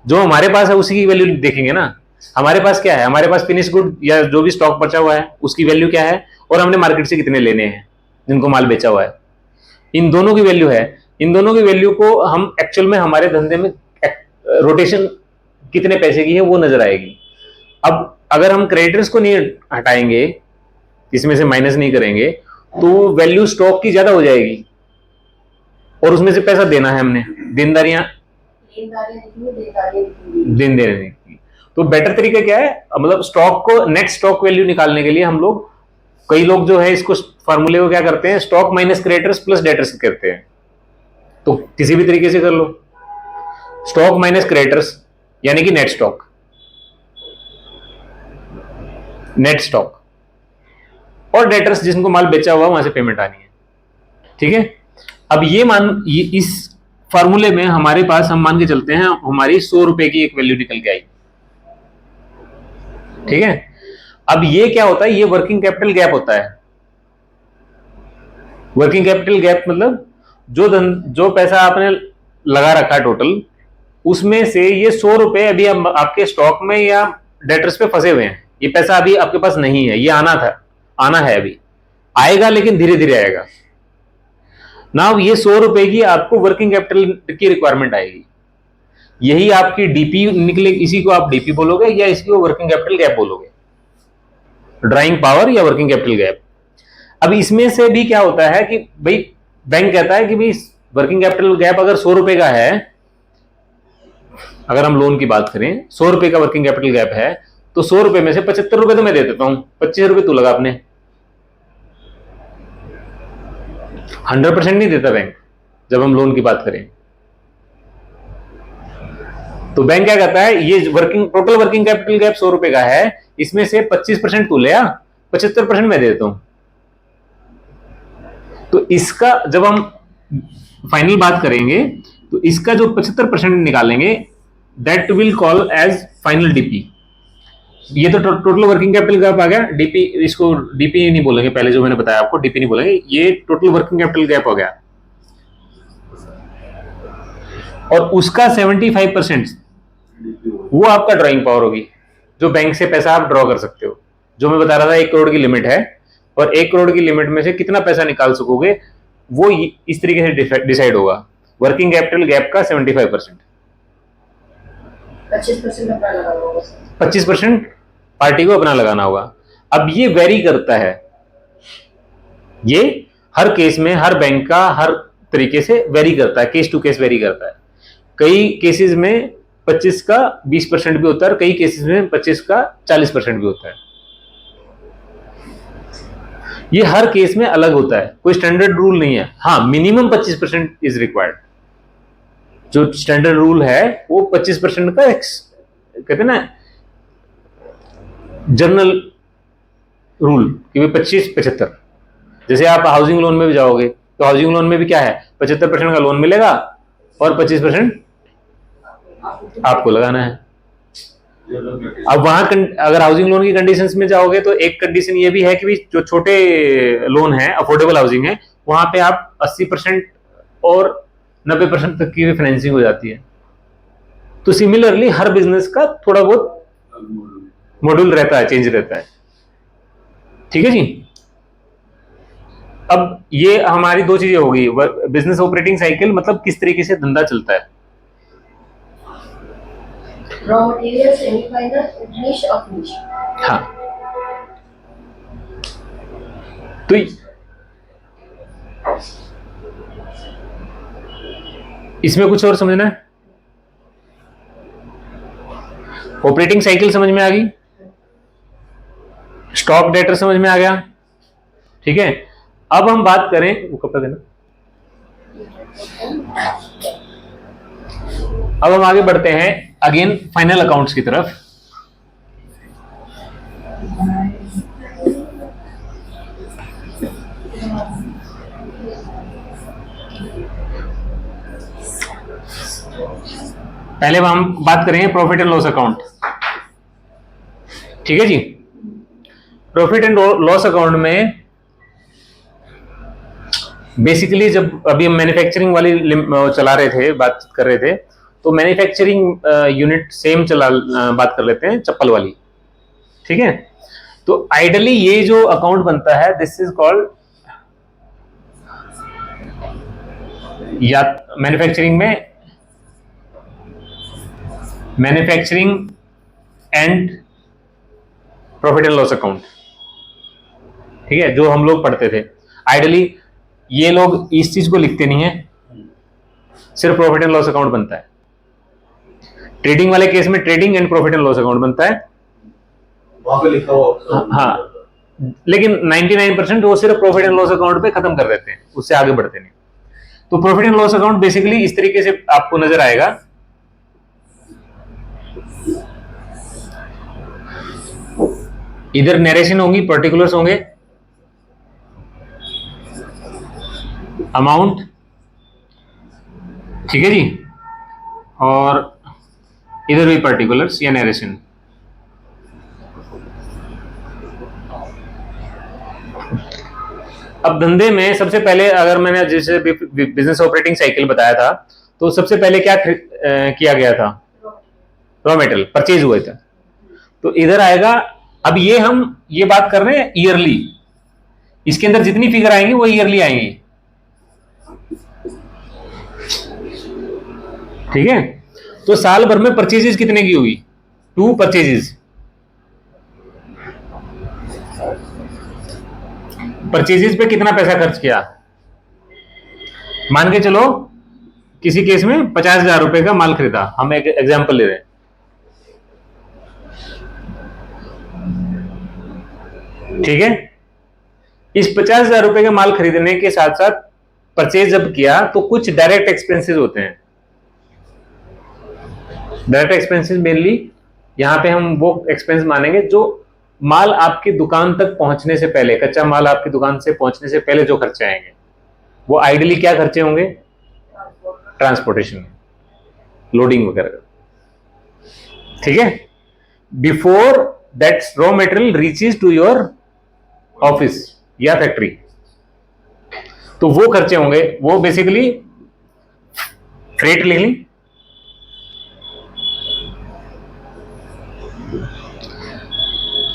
जो हमारे पास है उसी की वैल्यू देखेंगे ना। हमारे पास क्या है? हमारे पास फिनिश गुड या जो भी स्टॉक बचा हुआ है उसकी वैल्यू क्या है, और हमने मार्केट से कितने लेने हैं जिनको माल बेचा हुआ है, इन दोनों की वैल्यू है। इन दोनों की वैल्यू को हम एक्चुअल में हमारे धंधे में रोटेशन कितने पैसे की है वो नजर आएगी। अब अगर हम क्रेडिटर्स को नहीं हटाएंगे, इसमें से माइनस नहीं करेंगे, तो वैल्यू स्टॉक की ज्यादा हो जाएगी और उसमें से पैसा देना है हमने, देनदारियां देन देने की। तो बेटर तरीका क्या है, मतलब स्टॉक को, नेट स्टॉक वैल्यू निकालने के लिए हम लोग, कई लोग जो है इसको फार्मूले को क्या करते हैं, stock minus creditors plus debtors करते हैं। तो किसी भी तरीके से कर लो, स्टॉक माइनस क्रेडिटर्स यानी कि नेट स्टॉक, नेट स्टॉक, और डेटर्स जिनको माल बेचा हुआ वहां से पेमेंट आनी है, ठीक है। अब ये इस फार्मूले में हमारे पास, हम मान के चलते हैं हमारी 100 रुपए की एक वैल्यू निकल के आई, ठीक है। अब ये क्या होता है? ये वर्किंग कैपिटल गैप होता है। वर्किंग कैपिटल गैप मतलब जो पैसा आपने लगा रखा है टोटल, उसमें से ये 100 रुपए अभी आपके स्टॉक में या डेटर्स पे फंसे हुए हैं, ये पैसा अभी आपके पास नहीं है, ये आना है, अभी आएगा लेकिन धीरे धीरे आएगा ना। ये 100 रुपए की आपको वर्किंग कैपिटल की रिक्वायरमेंट आएगी, यही आपकी डीपी निकले, इसी को आप डीपी बोलोगे या इसको वर्किंग कैपिटल गैप बोलोगे, ड्राइंग पावर या वर्किंग कैपिटल गैप। अब इसमें से भी क्या होता है कि भाई बैंक कहता है कि भाई वर्किंग कैपिटल गैप अगर 100 रुपए का है, अगर हम लोन की बात करें 100 रुपए का वर्किंग कैपिटल गैप है, तो 100 रुपए में से 75 रुपए तो मैं दे देता हूं, 25 रुपए तू लगा अपने। 100% नहीं देता बैंक जब हम लोन की बात करें। तो बैंक क्या कहता है, ये टोटल वर्किंग कैपिटल गैप 100 रुपए का है, इसमें से 25% तू ले आ, 75% मैं दे देता हूं। तो इसका जब हम फाइनल बात करेंगे तो इसका जो 75% निकालेंगे that will call as final DP. ये तो टोटल वर्किंग कैपिटल गैप आ गया, डीपी इसको डीपी नहीं बोलेंगे, पहले जो मैंने बताया आपको डीपी नहीं बोलेंगे, ये टोटल वर्किंग कैपिटल गैप हो गया। और उसका 75% वो आपका ड्राइंग पावर होगी, जो बैंक से पैसा आप ड्रॉ कर सकते हो। जो मैं बता रहा था 1 करोड़ की लिमिट है, और 1 करोड़ की लिमिट में से कितना पैसा निकाल सकोगे वो इस तरीके से डिसाइड होगा। वर्किंग कैपिटल गैप का 75%, 25% अपना लगा होगा। 25% पार्टी को अपना लगाना होगा। अब ये वेरी करता है, ये हर केस में हर बैंक का हर तरीके से वेरी करता है, केस टू केस वेरी करता है। कई केसेस में 25 का 20% भी होता है, और कई केसेस में 25 का 40% भी होता है। ये हर केस में अलग होता है, कोई स्टैंडर्ड रूल नहीं है। हाँ, मिनिमम 25% इज रिक्वायर्ड। जो स्टैंडर्ड रूल है वो 25% का कहते हैं ना जनरल रूल कि 25-75। जैसे आप हाउसिंग लोन में भी जाओगे तो हाउसिंग लोन में भी क्या है, 75% का लोन मिलेगा और 25% आपको लगाना है। अब वहां अगर हाउसिंग लोन की कंडीशंस में जाओगे तो एक कंडीशन ये भी है कि जो छोटे लोन है, अफोर्डेबल हाउसिंग है, वहां पे आप 80% और 90% तक की भी फाइनेंसिंग हो जाती है। तो सिमिलरली हर बिजनेस का थोड़ा बहुत मॉड्यूल रहता है, चेंज रहता है। ठीक है जी। अब ये हमारी दो चीजें होगी, बिजनेस ऑपरेटिंग साइकिल मतलब किस तरीके से धंधा चलता है। रॉ मटेरियल, सेमीफाइनल, फिनिश और फिनिश। हाँ, तो इसमें कुछ और समझना है? ऑपरेटिंग साइकिल समझ में आ गई, स्टॉक डेटर समझ में आ गया। ठीक है, अब हम बात करें वो कब तक है ना, अब हम आगे बढ़ते हैं अगेन फाइनल अकाउंट्स की तरफ। पहले हम बात करेंगे प्रॉफिट एंड लॉस अकाउंट। ठीक है जी। प्रॉफिट एंड लॉस अकाउंट में बेसिकली जब अभी हम मैन्युफैक्चरिंग वाली चला रहे थे, बात कर रहे थे, तो मैन्युफैक्चरिंग यूनिट सेम बात कर लेते हैं चप्पल वाली। ठीक है, तो आइडली ये जो अकाउंट बनता है दिस इज कॉल्ड, या manufacturing and profit and loss account. ठीक है, जो हम लोग पढ़ते थे। आइडली ये लोग इस चीज को लिखते नहीं है, सिर्फ प्रॉफिट एंड लॉस अकाउंट बनता है। ट्रेडिंग वाले केस में trading and profit and loss account बनता है, वहां पे लिखा हुआ। हाँ, लेकिन 99% वो सिर्फ प्रॉफिट एंड लॉस अकाउंट पे खत्म कर देते हैं, उससे आगे बढ़ते नहीं। तो profit and loss account basically इस तरीके से आपको नजर आएगा। इधर नरेशन होगी, पर्टिकुलर्स होंगे, अमाउंट। ठीक है जी, और इधर भी पर्टिकुलर्स या नरेशन। अब धंधे में सबसे पहले अगर मैंने जैसे बिजनेस ऑपरेटिंग साइकिल बताया था, तो सबसे पहले क्या किया गया था, रॉ मटेरियल परचेज हुए थे। तो इधर आएगा, अब ये हम ये बात कर रहे हैं ईयरली, इसके अंदर जितनी फिगर आएंगी वो ईयरली आएंगी। ठीक है, तो साल भर में परचेजेस कितने की हुई, 2 परचेजेस। परचेजेस पे कितना पैसा खर्च किया, मान के चलो किसी केस में 50,000 रुपए का माल खरीदा, हम एक एग्जांपल ले रहे हैं। ठीक है, इस 50,000 रुपए का माल खरीदने के साथ साथ परचेज जब किया तो कुछ डायरेक्ट एक्सपेंसेस होते हैं। डायरेक्ट एक्सपेंसेस मेनली यहां पे हम वो एक्सपेंस मानेंगे जो माल आपकी दुकान तक पहुंचने से पहले, कच्चा माल आपकी दुकान से पहुंचने से पहले जो खर्चे आएंगे, वो आइडियली क्या खर्चे होंगे, ट्रांसपोर्टेशन, लोडिंग वगैरह, ठीक है, before that raw material reaches to your office या फैक्ट्री। तो वो खर्चे होंगे, वो बेसिकली फ्रेट लिख ली,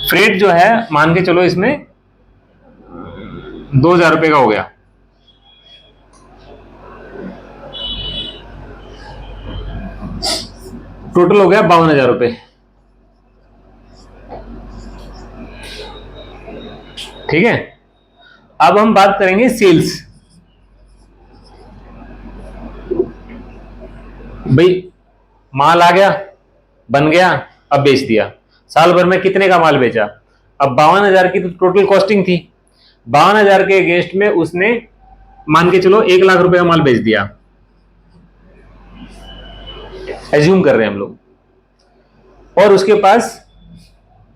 फ्रेट जो है मान के चलो इसमें 2,000 रुपए का हो गया, टोटल हो गया 52,000 रुपए, ठीक है। अब हम बात करेंगे सेल्स। भाई माल आ गया, बन गया, अब बेच दिया, साल भर में कितने का माल बेचा, अब 52,000 की तो टोटल कॉस्टिंग थी, 52,000 के अगेंस्ट में उसने मान के चलो 1,00,000 रुपए का माल बेच दिया, एज्यूम कर रहे हैं हम लोग, और उसके पास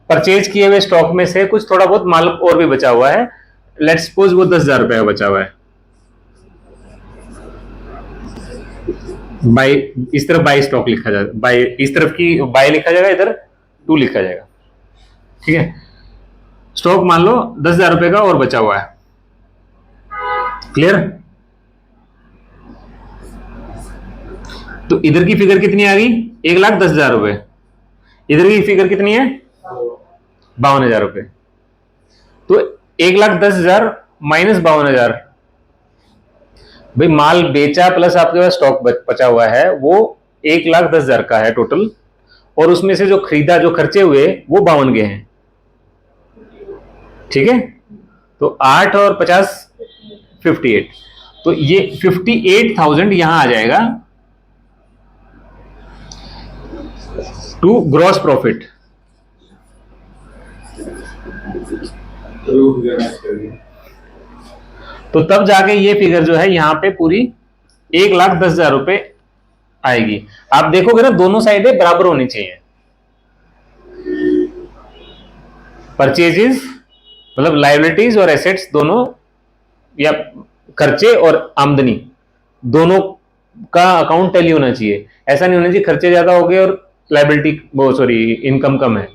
परचेज किए हुए स्टॉक में से कुछ थोड़ा बहुत माल और भी बचा हुआ है, लेट्स सपोज वो 10,000 रुपए का बचा हुआ है, बाय इस तरफ बाय स्टॉक लिखा जाएगा, बाय इस तरफ की बाय लिखा जाएगा, इधर 2 लिखा जाएगा, ठीक है। स्टॉक मान लो 10,000 रुपए का और बचा हुआ है, क्लियर। तो इधर की फिगर कितनी आ गई, 1,10,000 रुपए, इधर की फिगर कितनी है 52,000 रुपए, तो 1,10,000 माइनस 52,000, भाई माल बेचा प्लस आपके पास स्टॉक बचा हुआ है, वो 1,10,000 का है टोटल, और उसमें से जो खरीदा, जो खर्चे हुए वो 52 के हैं, ठीक है। तो 8 और 50 58, तो ये 58,000 यहां आ जाएगा टू ग्रॉस प्रॉफिट। तो तब जाके ये फिगर जो है यहां पे पूरी 1,10,000 रुपए आएगी। आप देखोगे ना दोनों साइडें बराबर होनी चाहिए, परचेजेस मतलब लायबिलिटीज और एसेट्स दोनों, या खर्चे और आमदनी दोनों का अकाउंट टैली होना चाहिए, ऐसा नहीं होना चाहिए खर्चे ज्यादा हो गए और लायबिलिटी वो सॉरी इनकम कम है।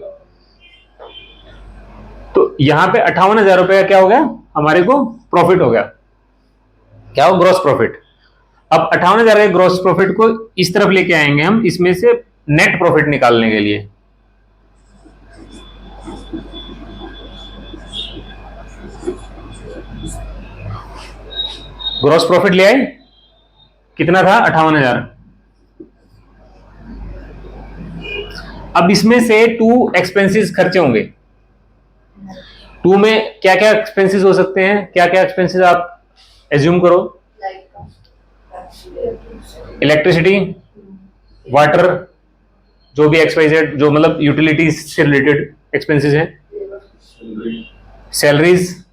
तो यहां पे 58,000 रुपए का क्या हो गया, हमारे को प्रॉफिट हो गया, क्या हो, ग्रॉस प्रॉफिट। अब 58,000 के ग्रॉस प्रॉफिट को इस तरफ लेके आएंगे हम, इसमें से नेट प्रॉफिट निकालने के लिए। ग्रॉस प्रॉफिट ले आए, कितना था 58,000। अब इसमें से 2 एक्सपेंसेस खर्चे होंगे, 2 में क्या क्या एक्सपेंसेस हो सकते हैं, क्या क्या एक्सपेंसेस आप एज्यूम करो, इलेक्ट्रिसिटी, वाटर, जो भी XYZ जो मतलब यूटिलिटीज से रिलेटेड एक्सपेंसेस हैं, सैलरीज,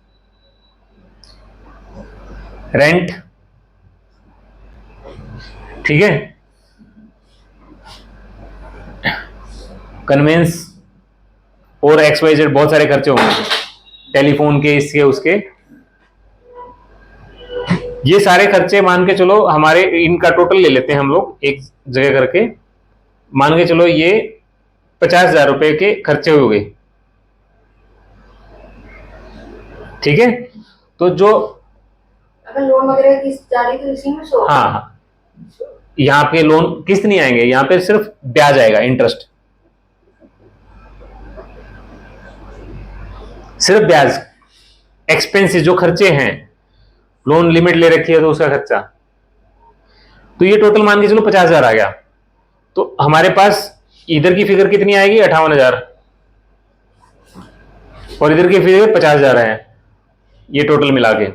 रेंट, ठीक है, कन्वेंस और XYZ बहुत सारे खर्चे होंगे, टेलीफोन के, इसके उसके, ये सारे खर्चे मान के चलो हमारे, इनका टोटल ले लेते हैं हम लोग एक जगह करके, मान के चलो ये 50,000 रुपए के खर्चे हो गए, ठीक है। तो जो अगर लोन वगैरह किस्त जा रही तो इसी में शो, हाँ, यहाँ पे लोन किस्त नहीं आएंगे, यहाँ पे सिर्फ ब्याज आएगा, इंटरेस्ट, सिर्फ ब्याज, एक्सपेंसेस जो खर्चे हैं, लोन लिमिट ले रखी है तो उसका खर्चा, तो ये टोटल मान के चलो 50,000 आ गया। तो हमारे पास इधर की फिगर कितनी आएगी 58,000, और इधर की फिगर 50,000 है, ये टोटल मिला के,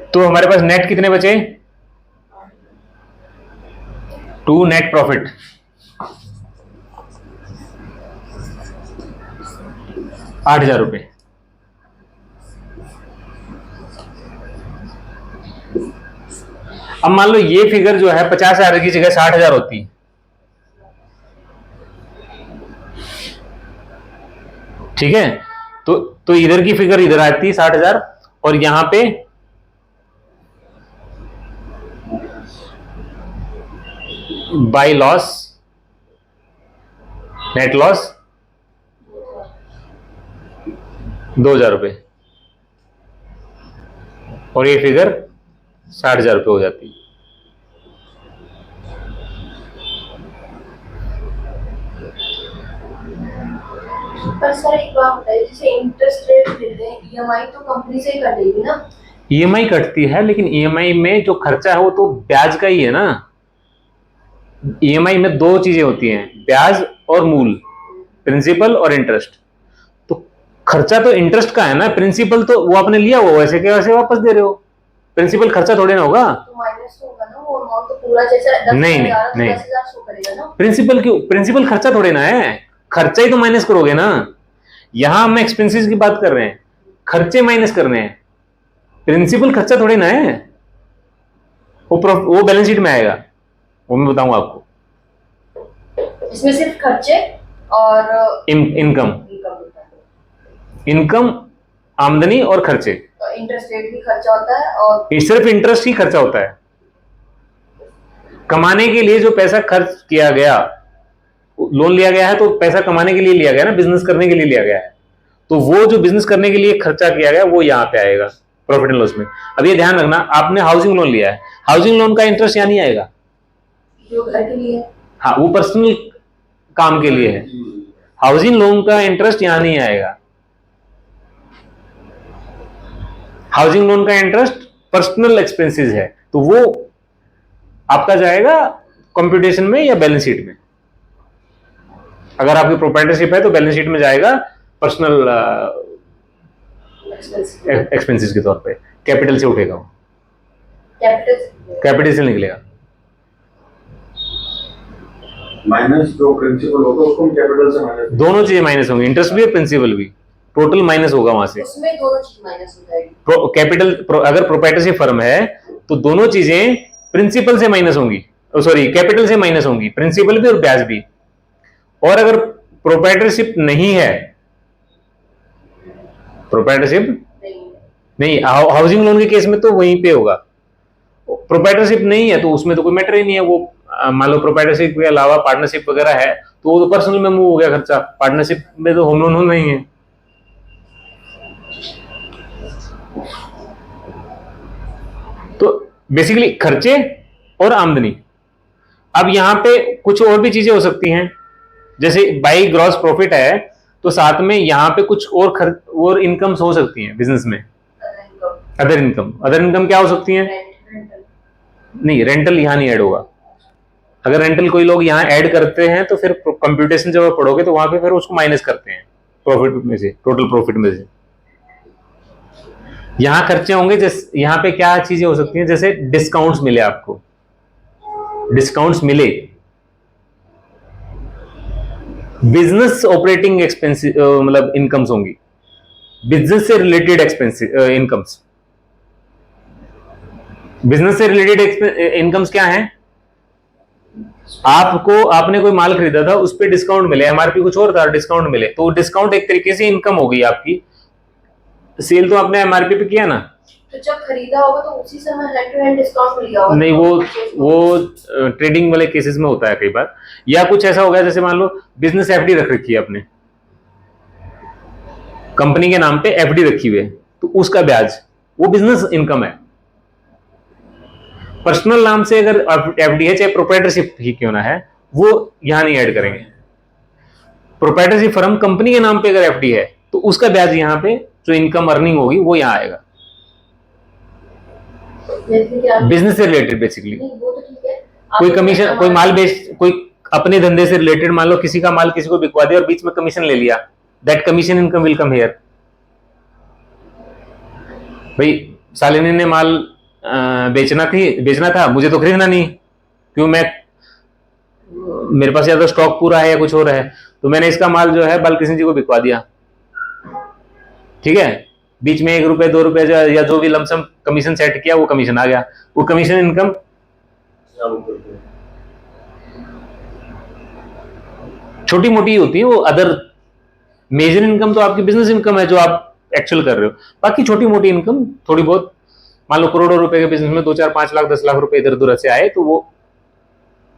तो हमारे पास नेट कितने बचे, 2 नेट प्रॉफिट, 8,000 रुपए। अब मान लो ये फिगर जो है 50,000 की जगह 60,000 होती, ठीक है। तो इधर की फिगर इधर आती 60,000, और यहां पे बाई लॉस, नेट लॉस 2,000 रुपये, और ये फिगर 60,000 रुपये हो जाती है। पर सर एक बात बताइए, जैसे इंटरेस्ट रेट देते हैं, ईएमआई तो कंपनी से ही कटेगी ना? ईएमआई कटती है, लेकिन ईएमआई में जो खर्चा है वो तो ब्याज का ही है ना। ईएमआई में दो चीजें होती हैं, ब्याज और मूल, प्रिंसिपल और इंटरेस्ट। तो खर्चा तो इंटरेस्ट का है ना, प्रिंसिपल तो वो आपने लिया हुआ वैसे के वैसे वापस दे रहे हो, प्रिंसिपल खर्चा थोड़े ना होगा। तो माइनस तो होगा ना, वो अमाउंट तो पूरा जैसे 10,000 नहीं 10,000 शो करेगा ना। प्रिंसिपल क्यों, प्रिंसिपल खर्चा थोड़े ना है, खर्चा ही तो माइनस करोगे ना। यहां हम एक्सपेंसेस की बात कर रहे हैं, खर्चे माइनस करने हैं, प्रिंसिपल खर्चा थोड़े ना है। वो बैलेंस शीट में आएगा, वो मैं बताऊंगा आपको। इसमें सिर्फ खर्चे और इनकम, इनकम आमदनी और खर्चे, इंटरेस्ट रेट भी खर्चा होता है, और सिर्फ इंटरेस्ट ही खर्चा होता है। कमाने के लिए जो पैसा खर्च किया गया, लोन लिया गया है तो पैसा कमाने के लिए लिया गया ना, बिजनेस करने के लिए लिया गया है, तो वो जो बिजनेस करने के लिए खर्चा किया गया वो यहाँ पे आएगा प्रॉफिट एंड लॉस में। अब ये ध्यान रखना, आपने हाउसिंग लोन लिया है, हाउसिंग लोन का इंटरेस्ट यहाँ नहीं आएगा, जो घर के लिए, हाँ वो पर्सनल काम के लिए है, हाउसिंग लोन का इंटरेस्ट यहां नहीं आएगा। हाउसिंग लोन का इंटरेस्ट पर्सनल एक्सपेंसेस है, तो वो आपका जाएगा कंप्यूटेशन में या बैलेंस शीट में। अगर आपकी प्रोप्राइटरशिप है तो बैलेंस शीट में जाएगा पर्सनल एक्सपेंसेस के तौर पे, कैपिटल से उठेगा वो, कैपिटल से निकलेगा। माइनस जो प्रिंसिपल होगा उसको कैपिटल से माइनस, दोनों चीजें माइनस होंगी, इंटरेस्ट भी और प्रिंसिपल भी, टोटल माइनस होगा वहां से। उसमें दोनों चीज माइनस हो जाएगी। कैपिटल अगर प्रोप्राइटरशिप फर्म है तो दोनों चीजें प्रिंसिपल से माइनस होंगी, सॉरी कैपिटल से माइनस होंगी, प्रिंसिपल भी और ब्याज भी। और अगर प्रोप्राइटरशिप नहीं है, प्रोप्राइटरशिप नहीं, हाउसिंग लोन के केस में तो वहीं पे होगा। प्रोप्राइटरशिप नहीं है तो उसमें तो कोई मैटर ही नहीं है, वो मान लो प्रोप्राइटरशिप के अलावा पार्टनरशिप वगैरह है तो वो तो पर्सनल में मूव हो गया खर्चा, पार्टनरशिप में तो होम लोन नहीं है। तो बेसिकली खर्चे और आमदनी। अब यहां पे कुछ और भी चीजें हो सकती हैं, जैसे बाई ग्रॉस प्रॉफिट है तो साथ में यहां पे कुछ और खर्च और इनकम्स हो सकती हैं बिजनेस में। अदर इनकम क्या हो सकती हैं? नहीं, रेंटल यहां नहीं ऐड होगा। अगर रेंटल कोई लोग यहाँ ऐड करते हैं तो फिर कंप्यूटेशन जब आप पढ़ोगे तो वहां पे फिर उसको माइनस करते हैं प्रॉफिट में से, टोटल प्रॉफिट में से। यहां खर्चे होंगे, जैसे यहाँ पे क्या चीजें हो सकती हैं, जैसे डिस्काउंट्स मिले आपको, डिस्काउंट्स मिले, बिजनेस ऑपरेटिंग एक्सपेंसेस मतलब इनकम्स होंगी, बिजनेस से रिलेटेड एक्सपेंसेस इनकम्स। बिजनेस से रिलेटेड इनकम्स क्या है? आपने कोई माल खरीदा था, उस पर डिस्काउंट मिले, एमआरपी कुछ और था, डिस्काउंट मिले, तो डिस्काउंट एक तरीके से इनकम हो गई आपकी। सेल तो आपने एमआरपी पे किया ना, तो जब खरीदा होगा तो उसी समय हैंड टू हैंड डिस्काउंट मिल गया होगा। नहीं, वो ट्रेडिंग वाले केसेस में होता है कई बार, या कुछ ऐसा हो गया जैसे मान लो बिजनेस एफडी रख रखी है आपने, कंपनी के नाम पे एफडी रखी हुई है, तो उसका ब्याज वो बिजनेस इनकम है। पर्सनल नाम से अगर एफडी है, चाहे प्रोप्राइटरशिप ही क्यों ना है, वो यहां नहीं ऐड करेंगे। प्रोप्राइटरशिप फर्म कंपनी के नाम पे अगर एफडी है तो उसका ब्याज यहां पे जो इनकम अर्निंग होगी वो यहां आएगा, बिजनेस से रिलेटेड बेसिकली। वो तो ठीक है, कोई कमीशन, कोई माल बेच, कोई अपने धंधे से रिलेटेड, मान लो किसी का माल किसी को बिकवा दिया और बीच में कमीशन ले लिया, that commission income will come here. भाई शालिनी ने माल बेचना था, मुझे तो खरीदना नहीं, क्यों, मेरे पास या तो स्टॉक पूरा है या कुछ और है, तो मैंने इसका माल जो है बालकृष्ण जी को बिकवा दिया, ठीक है, बीच में 1 रुपए 2 रुपए या जो भी लमसम कमीशन सेट किया वो कमीशन आ गया, वो कमीशन इनकम छोटी मोटी होती है, वो अदर। मेजर इनकम तो आपकी बिजनेस इनकम है जो आप एक्चुअल कर रहे हो, बाकी छोटी मोटी इनकम थोड़ी बहुत, मान लो करोड़ों रुपए के बिजनेस में 2 4 5 लाख 10 लाख रुपए इधर उधर से आए तो वो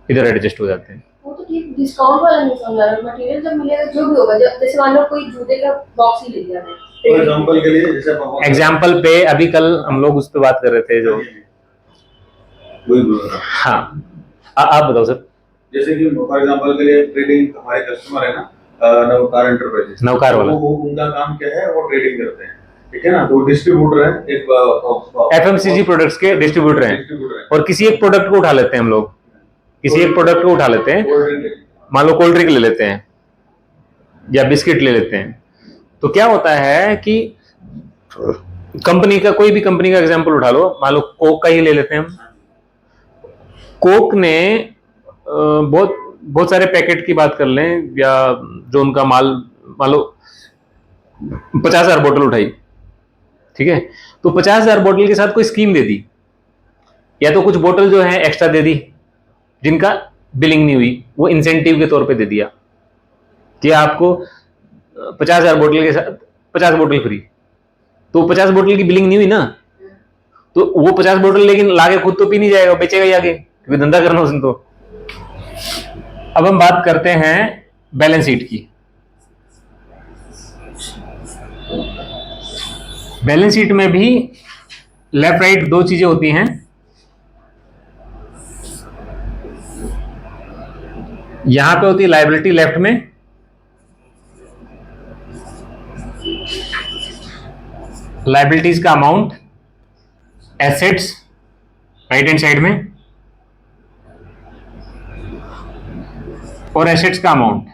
इधर एडजस्ट हो जाते हैं। वो तो ठीक, डिस्काउंट वाला नहीं समझा रहा, मटेरियल जब मिलेगा जो भी होगा, जब जैसे मान लो कोई जूते का बॉक्स ही ले लिया मैं, फॉर एग्जांपल के लिए जैसे आप एग्जाम्पल पे अभी कल हम लोग उस पर बात कर रहे थे जो, वही बोल रहा हूं। हाँ आप बताओ सर। जैसे कि फॉर एग्जांपल के लिए ट्रेडिंग, हमारे कस्टमर है ना नवकार एंटरप्राइजेस, नवकार वाला। वो उनका काम क्या है, वो ट्रेडिंग करते हैं, ठीक है ना, तो डिस्ट्रीब्यूटर है एक एफएमसीजी प्रोडक्ट्स के डिस्ट्रीब्यूटर हैं, डिस्ट्रीब्यूटर है, और किसी एक प्रोडक्ट को उठा लेते हैं हम लोग, किसी एक प्रोडक्ट को उठा लेते हैं, कोल्ड ड्रिंक है। मान लो कोल्ड ड्रिंक ले लेते हैं या बिस्किट ले लेते हैं। तो क्या होता है कि कंपनी का, कोई भी कंपनी का एग्जांपल उठा लो, मान लो कोक का ही ले लेते हैं हम। कोक ने बहुत बहुत सारे पैकेट की बात कर लें, या जो उनका माल, मान लो 50,000 बोतल उठाई, ठीक है, तो 50,000 बोतल के साथ कोई स्कीम दे दी, या तो कुछ बोतल जो है एक्स्ट्रा दे दी जिनका बिलिंग नहीं हुई, वो इंसेंटिव के तौर पे दे दिया कि आपको 50,000 बोतल के साथ 50 बोतल फ्री। तो 50 बोतल की बिलिंग नहीं हुई ना, तो वो 50 बोतल लेकिन लाके खुद तो पी नहीं जाएगा, बेचेगा ही आगे, क्योंकि धंधा करना उसने तो। अब हम बात करते हैं बैलेंस शीट की। बैलेंस शीट में भी लेफ्ट राइट दो चीजें होती हैं। यहां पे होती है लायबिलिटी लेफ्ट में, लायबिलिटीज का amount, assets right hand side में, और एसेट्स का अमाउंट।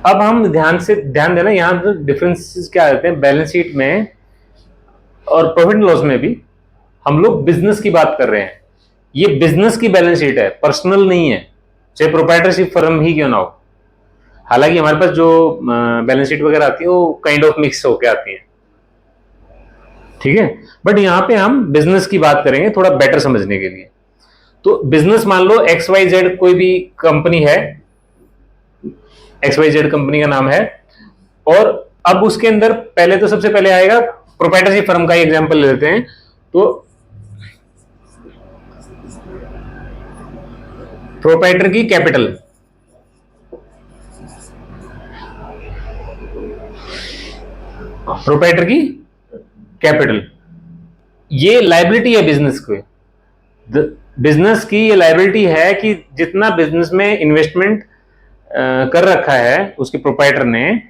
अब हम ध्यान देना, यहां पर डिफरेंसेस क्या आते हैं बैलेंस शीट में और प्रॉफिट एंड लॉस में भी। हम लोग बिजनेस की बात कर रहे हैं, ये बिजनेस की बैलेंस शीट है, पर्सनल नहीं है, चाहे प्रोप्राइटरशिप फर्म ही क्यों ना हो। हालांकि हमारे पास जो बैलेंस शीट वगैरह आती है वो काइंड ऑफ मिक्स होके आती है, ठीक है, बट यहां पे हम बिजनेस की बात करेंगे थोड़ा बेटर समझने के लिए। तो बिजनेस मान लो XYZ कोई भी कंपनी है, XYZ कंपनी का नाम है, और अब उसके अंदर पहले तो सबसे पहले आएगा प्रोप्राइटरशिप फर्म का ही एग्जांपल ले लेते हैं। तो प्रोप्राइटर की कैपिटल, प्रोप्राइटर की कैपिटल, ये लायबिलिटी है बिजनेस को। बिजनेस की ये लायबिलिटी है कि जितना बिजनेस में इन्वेस्टमेंट कर रखा है उसके प्रोप्राइटर ने,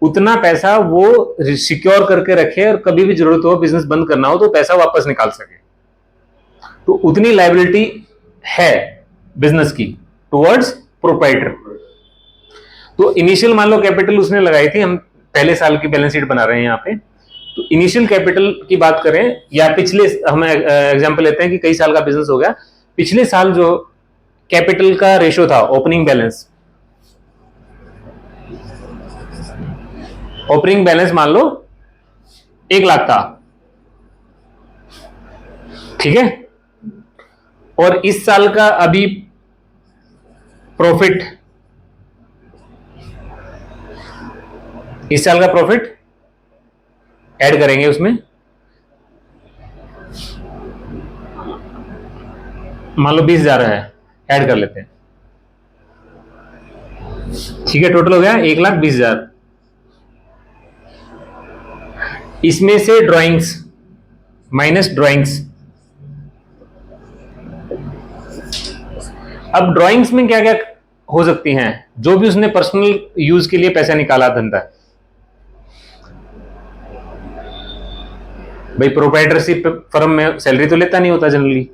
उतना पैसा वो सिक्योर करके रखे, और कभी भी जरूरत हो बिजनेस बंद करना हो तो पैसा वापस निकाल सके। तो उतनी लायबिलिटी है बिजनेस की टुवर्ड्स प्रोप्राइटर। तो इनिशियल मान लो कैपिटल उसने लगाई थी, हम पहले साल की बैलेंस शीट बना रहे हैं यहाँ पे, तो इनिशियल कैपिटल की बात करें, या पिछले, हम एग्जांपल लेते हैं कि कई साल का बिजनेस हो गया, पिछले साल जो कैपिटल का रेशियो था, ओपनिंग बैलेंस, ओपनिंग बैलेंस मान लो 1 लाख था, ठीक है, और इस साल का अभी प्रॉफिट, इस साल का प्रॉफिट ऐड करेंगे उसमें, मान लो 20,000 है, ऐड कर लेते हैं, ठीक है, टोटल हो गया 1,20,000। इसमें से ड्राइंग्स माइनस ड्राइंग्स। अब ड्राइंग्स में क्या क्या हो सकती हैं, जो भी उसने पर्सनल यूज के लिए पैसा निकाला धंधा, भाई प्रोप्राइटरशिप फर्म में सैलरी तो लेता नहीं होता जनरली,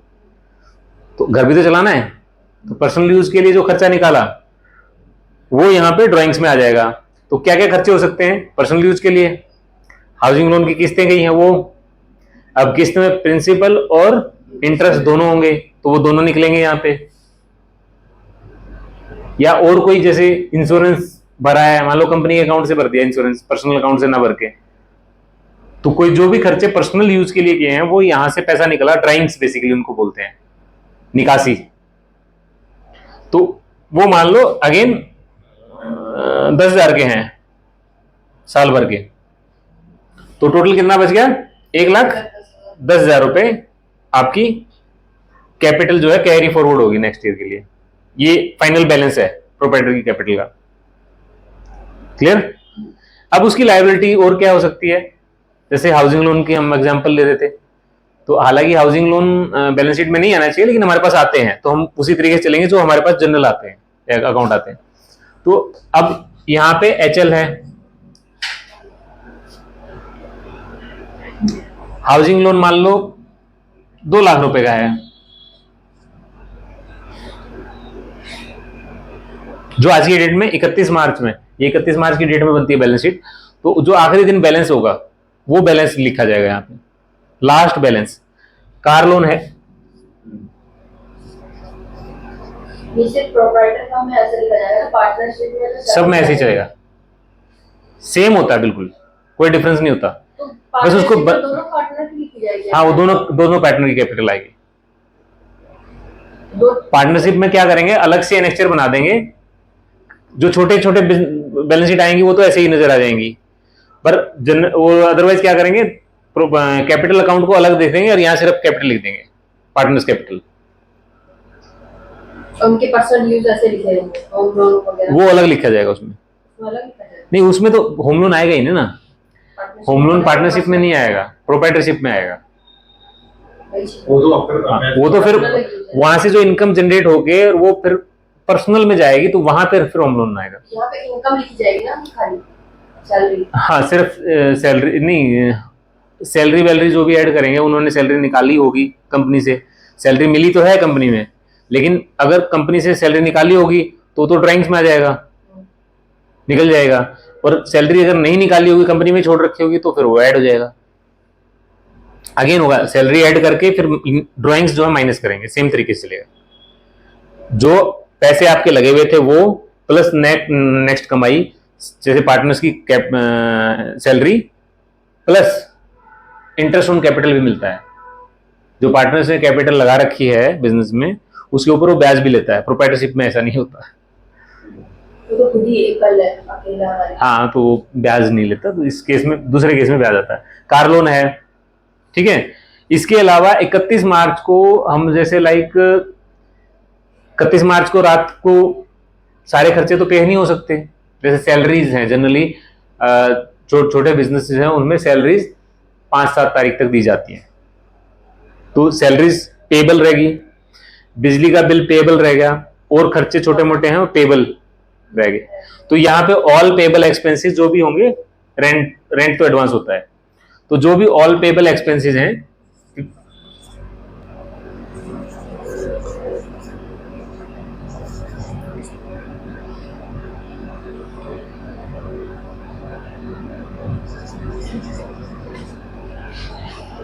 तो घर भी तो चलाना है, तो पर्सनल यूज के लिए जो खर्चा निकाला वो यहां पे ड्राइंग्स में आ जाएगा। तो क्या क्या खर्चे हो सकते हैं पर्सनल यूज के लिए, हाउसिंग लोन की किस्तें गई हैं वो, अब किस्त में प्रिंसिपल और इंटरेस्ट दोनों होंगे, तो वो दोनों निकलेंगे यहां पे, या और कोई जैसे इंश्योरेंस भरा है, मान लो कंपनी के अकाउंट से भर दिया इंश्योरेंस, पर्सनल अकाउंट से ना भर के, तो कोई जो भी खर्चे पर्सनल यूज के लिए किए हैं वो यहां से पैसा निकला, ड्राइंग्स बेसिकली उनको बोलते हैं, निकासी। तो वो मान लो अगेन 10,000 के हैं साल भर के, तो टोटल कितना बच गया 1,10,000 रुपए आपकी कैपिटल जो है कैरी फॉरवर्ड होगी नेक्स्ट ईयर के लिए। ये फाइनल बैलेंस है प्रोप्राइटर की कैपिटल का। क्लियर? अब उसकी लायबिलिटी और क्या हो सकती है, जैसे हाउसिंग लोन की हम एग्जांपल ले रहे थे, तो हालांकि हाउसिंग लोन बैलेंस शीट में नहीं आना चाहिए, लेकिन हमारे पास आते हैं तो हम उसी तरीके से चलेंगे जो हमारे पास जनरल आते हैं, अकाउंट आते हैं। तो अब यहां पे HL है, हाउसिंग लोन मान लो 2 लाख रुपए का है, जो आज की डेट में 31 मार्च में, ये 31 मार्च की डेट में बनती है बैलेंस शीट, तो जो आखिरी दिन बैलेंस होगा वो बैलेंस लिखा जाएगा यहां पे, लास्ट बैलेंस। कार लोन है, ये सिर्फ प्रोप्राइटर का में ऐसे लिखा जाएगा, पार्टनरशिप में तो सब में ऐसे ही चलेगा, सेम होता है बिल्कुल, कोई डिफरेंस नहीं होता। तो बस उसको दोनों पार्टनर की लिखी जाएगी। हाँ, वो दोनों पार्टनर की कैपिटल आएगी। दो पार्टनरशिप में क्या करेंगे, अलग से एनेक्चर बना देंगे, जो छोटे छोटे बैलेंस शीट आएंगी वो तो ऐसे ही नजर आ जाएंगी, पर वो अदरवाइज क्या करेंगे, कैपिटल अकाउंट को अलग देख देंगे और यहां सिर्फ कैपिटल लिख देंगे, पार्टनर्स कैपिटल, उनके पर्सनल यूज ऐसे लिखे जाएंगे, होम लोन वगैरह वो अलग लिखा जाएगा उसमें। वो अलग लिखा जाएगा। नहीं, उसमें तो होम लोन आएगा ही ना, होम लोन पार्टनरशिप में नहीं आएगा, प्रोप्राइटरशिप में आएगा। वो तो अक्सर हाँ, वो तो फिर वहां से जो इनकम जनरेट होके वो फिर पर्सनल में जाएगी, तो वहां पर फिर होम लोन आएगा। यहाँ पे इनकम लिखी जाएगी ना, खाली सैलरी। हाँ, सिर्फ सैलरी नहीं, सैलरी वैलरी जो भी ऐड करेंगे, उन्होंने सैलरी निकाली होगी कंपनी से, सैलरी मिली तो है कंपनी में, लेकिन अगर कंपनी से सैलरी निकाली होगी तो ड्राइंग्स में आ जाएगा, निकल जाएगा, और सैलरी अगर नहीं निकाली होगी, कंपनी में छोड़ रखी होगी, तो फिर वो ऐड हो जाएगा। अगेन होगा, सैलरी ऐड करके फिर ड्राइंग्स जो है माइनस करेंगे, सेम तरीके से चलेगा। जो पैसे आपके लगे हुए थे वो प्लस नेक्स्ट कमाई, जैसे पार्टनर्स की salary plus interest on capital भी मिलता है। जो पार्टनर्स ने कैपिटल लगा रखी है बिजनेस में, उसके ऊपर वो ब्याज भी लेता है। प्रोप्राइटरशिप में ऐसा नहीं होता। तो खुद ही एकल है, अकेला है। हाँ, तो वो ब्याज नहीं लेता, तो इस केस में, दूसरे केस में ब्याज आता है। कार लोन है, ठीक है। इसके अलावा 31 मार्च को हम जैसे 31 मार्च को रात को सारे खर्चे तो पे नहीं हो सकते, जैसे सैलरीज हैं जनरली, छोटे बिजनेसेस हैं उनमें सैलरीज 5-7 तारीख तक दी जाती हैं, तो सैलरीज पेबल रहेगी, बिजली का बिल पेबल रहेगा, और खर्चे छोटे मोटे हैं वो पेबल रहेंगे। तो यहाँ पे ऑल पेबल एक्सपेंसेस जो भी होंगे, रेंट तो एडवांस होता है, तो जो भी ऑल पेबल एक्सपेंसेस हैं,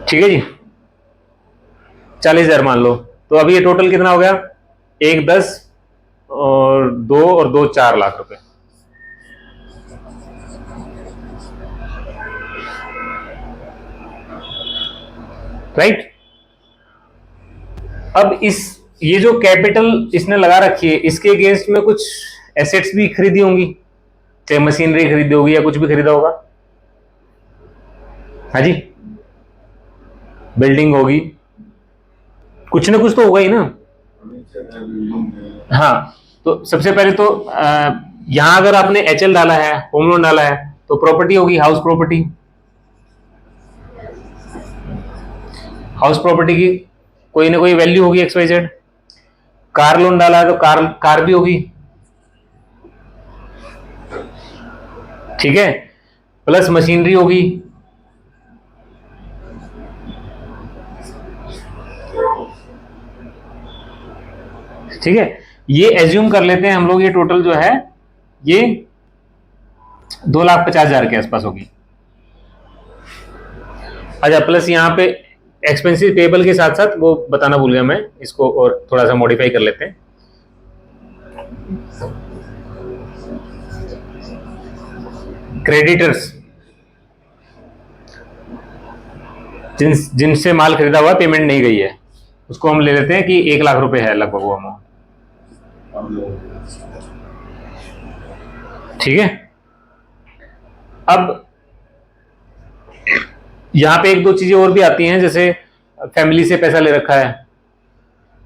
ठीक है जी, 40,000 मान लो, तो अभी ये टोटल कितना हो गया, 1 10 और 2 4 लाख रुपए, राइट। अब ये जो कैपिटल इसने लगा रखी है, इसके अगेंस्ट में कुछ एसेट्स भी खरीदी होंगी, चाहे मशीनरी खरीदी होगी या कुछ भी खरीदा होगा, हाँ जी, बिल्डिंग होगी, कुछ ना कुछ तो होगा ही ना। हाँ, तो सबसे पहले तो यहां अगर आपने HL डाला है, होम लोन डाला है, तो प्रॉपर्टी होगी, हाउस प्रॉपर्टी। हाउस प्रॉपर्टी की कोई ना कोई वैल्यू होगी XYZ। कार लोन डाला है तो कार भी होगी, ठीक है, प्लस मशीनरी होगी, ठीक है। ये एज्यूम कर लेते हैं हम लोग, ये टोटल जो है ये 2,50,000 के आसपास होगी। अच्छा, प्लस यहाँ पे एक्सपेंसिव पेबल के साथ साथ वो बताना भूल गया मैं, इसको और थोड़ा सा मॉडिफाई कर लेते हैं। क्रेडिटर्स, जिनसे माल खरीदा हुआ, पेमेंट नहीं गई है, उसको हम ले लेते हैं कि 1 लाख रुपए है लगभग वो अमाउंट, ठीक है। अब यहाँ पे एक दो चीजें और भी आती हैं, जैसे फैमिली से पैसा ले रखा है,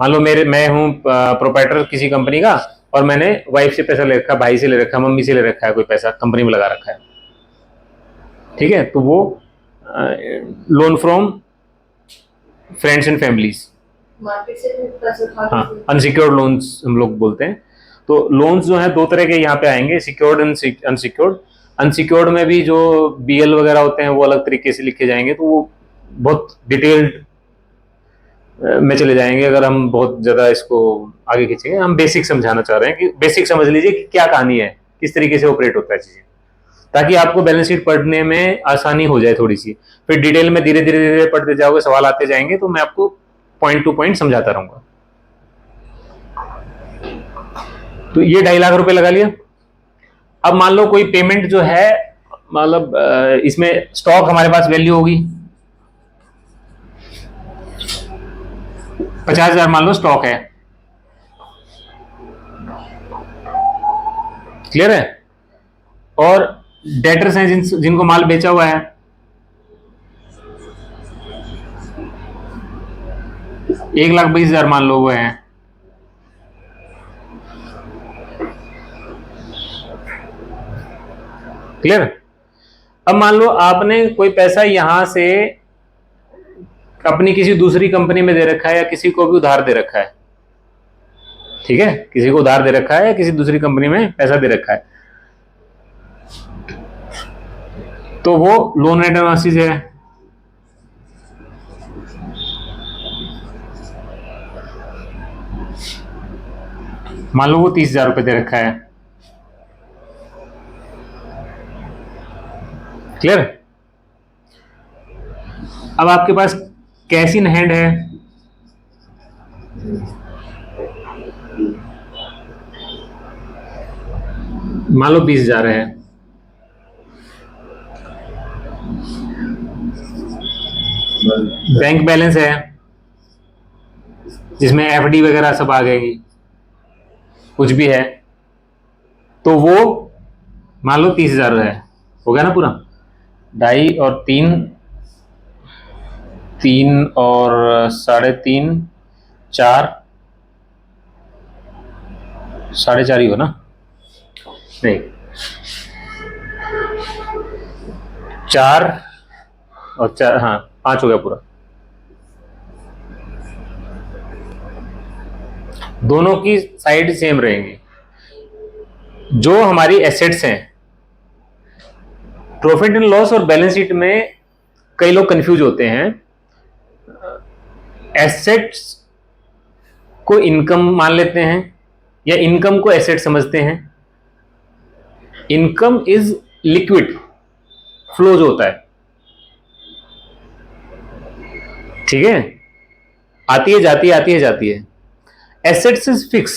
मान लो मैं हूँ प्रोप्राइटर किसी कंपनी का, और मैंने वाइफ से पैसा ले रखा है, भाई से ले रखा है, मम्मी से ले रखा है, कोई पैसा कंपनी में लगा रखा है, ठीक है, तो वो loan from friends and families, market से भी पैसे उठा हाँ, के अनसिक्योर्ड लोन्स हम लोग बोलते हैं। तो लोन्स जो हैं दो तरह के यहाँ पे आएंगे, सिक्योर्ड एंड अनसिक्योर्ड। अनसिक्योर्ड में भी जो बीएल वगैरह होते हैं वो अलग तरीके से लिखे जाएंगे, तो वो बहुत डिटेल्ड में चले जाएंगे अगर हम बहुत ज्यादा इसको आगे खींचेंगे। हम बेसिक समझाना चाह रहे हैं कि बेसिक समझ लीजिए कि क्या कहानी है, किस तरीके से ऑपरेट होता है चीजें, ताकि आपको बैलेंस शीट पढ़ने में आसानी हो जाए थोड़ी सी। फिर डिटेल में धीरे धीरे धीरे पढ़ते जाओगे, सवाल आते जाएंगे, तो मैं आपको पॉइंट टू पॉइंट समझाता रहूंगा। तो ये 2.5 लाख रुपए लगा लिया। अब मान लो कोई पेमेंट जो है, मतलब इसमें स्टॉक हमारे पास वैल्यू होगी 50,000, मान लो स्टॉक है, क्लियर है, और डेटर्स हैं जिनको माल बेचा हुआ है, 1,20,000 मान लो वो है, क्लियर। अब मान लो आपने कोई पैसा यहां से अपनी किसी दूसरी कंपनी में दे रखा है, या किसी को भी उधार दे रखा है, ठीक है, किसी को उधार दे रखा है या किसी दूसरी कंपनी में पैसा दे रखा है, तो वो लोन एंड एडवांसेस है। मान लो वो 30,000 रुपए दे रखा है, क्लियर। अब आपके पास कैश इन हैंड है, मान लो 20,000 है, बैंक बैलेंस है जिसमें एफडी वगैरह सब आ गएगी, कुछ भी है, तो वो मान लो 30,000 है, हो गया ना पूरा। 2.5 और 3, 3 और 3.5, 4, 4.5 ही हो ना, नहीं 4 और 4, हाँ 5 हो गया पूरा। दोनों की साइड सेम रहेंगी। जो हमारी एसेट्स हैं, प्रॉफिट एंड लॉस और बैलेंस शीट में कई लोग कंफ्यूज होते हैं। एसेट्स को इनकम मान लेते हैं या इनकम को एसेट समझते हैं। इनकम इज लिक्विड फ्लो जो होता है, ठीक है, आती है जाती है, आती है जाती है। एसेट्स इज फिक्स,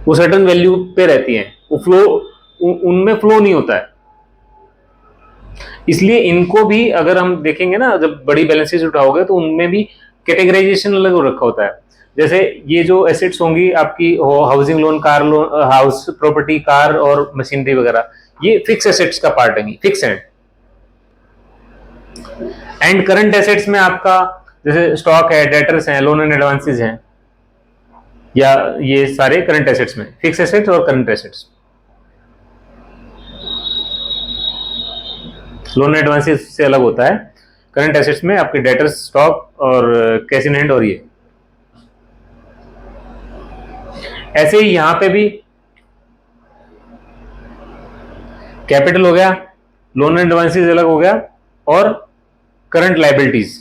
वो सर्टेन वैल्यू पे रहती हैं, वो फ्लो, उनमें फ्लो नहीं होता है। इसलिए इनको भी अगर हम देखेंगे ना, जब बड़ी बैलेंस शीट उठाओगे तो उनमें भी कैटेगराइजेशन अलग हो रखा होता है। जैसे ये जो एसेट्स होंगी आपकी, housing loan, car loan, house property, car और मशीनरी वगैरह, ये फिक्स एसेट्स का पार्ट है, फिक्स है। एंड करंट एसेट्स में आपका जैसे स्टॉक है, डेटर्स हैं, लोन एंड एडवांसेस हैं, या ये सारे करंट एसेट्स में, फिक्स एसेट्स और करंट एसेट्स। लोन एडवांसेस से अलग होता है। करंट एसेट्स में आपके डेटर्स, स्टॉक और कैश इन हैंड, और ये ऐसे ही यहां पे भी कैपिटल हो गया, लोन एंड एडवांसेस अलग हो गया, और current liabilities.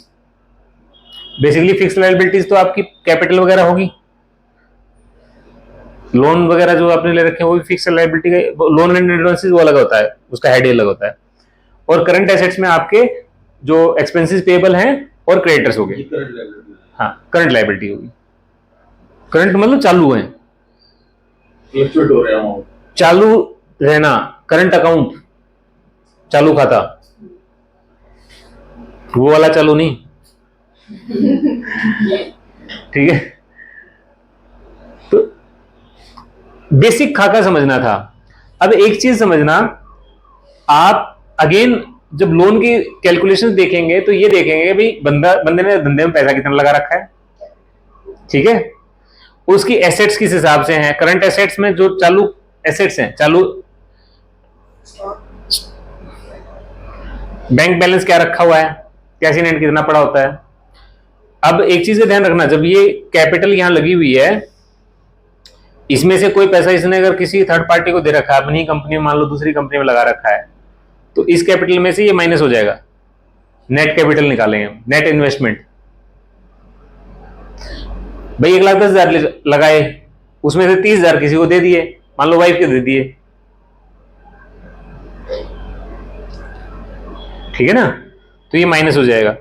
Basically fix liabilities तो आपकी कैपिटल वगैरह होगी, लोन वगैरह जो आपने ले रखे हैं वो भी फिक्स लायबिलिटी का, लोन एंड एडवांसेस वो अलग होता है, उसका हेड अलग होता है। और करंट एसेट्स में आपके जो एक्सपेंसेस पेएबल हैं और क्रेडिटर्स हो गए, हाँ करंट लायबिलिटी होगी। करंट मतलब चालू है, फ्लक्चुएट हो रहा है, चालू रहना, करंट अकाउंट, चालू खाता, वो वाला चालू नहीं, ठीक है। तो बेसिक खाका समझना था। अब एक चीज समझना, आप अगेन जब लोन की कैलकुलेशन देखेंगे तो ये देखेंगे भाई बंदे ने धंधे में पैसा कितना लगा रखा है, ठीक है, उसकी एसेट्स किस हिसाब से हैं, करंट एसेट्स में जो चालू एसेट्स हैं, चालू बैंक बैलेंस क्या रखा हुआ है, कैश इन हैंड कितना पड़ा होता है। अब एक चीज का ध्यान रखना, जब ये कैपिटल यहां लगी हुई है, इसमें से कोई पैसा इसने अगर किसी थर्ड पार्टी को दे रखा है, अपनी कंपनी में मान लो दूसरी कंपनी में लगा रखा है, तो इस कैपिटल में से ये माइनस हो जाएगा, नेट कैपिटल निकालेंगे, नेट इन्वेस्टमेंट। भाई 1,10,000 लगाए, उसमें से 30,000 किसी को दे दिए, मान लो वाइफ के दे दिए, ठीक है ना, तो ये माइनस हो जाएगा।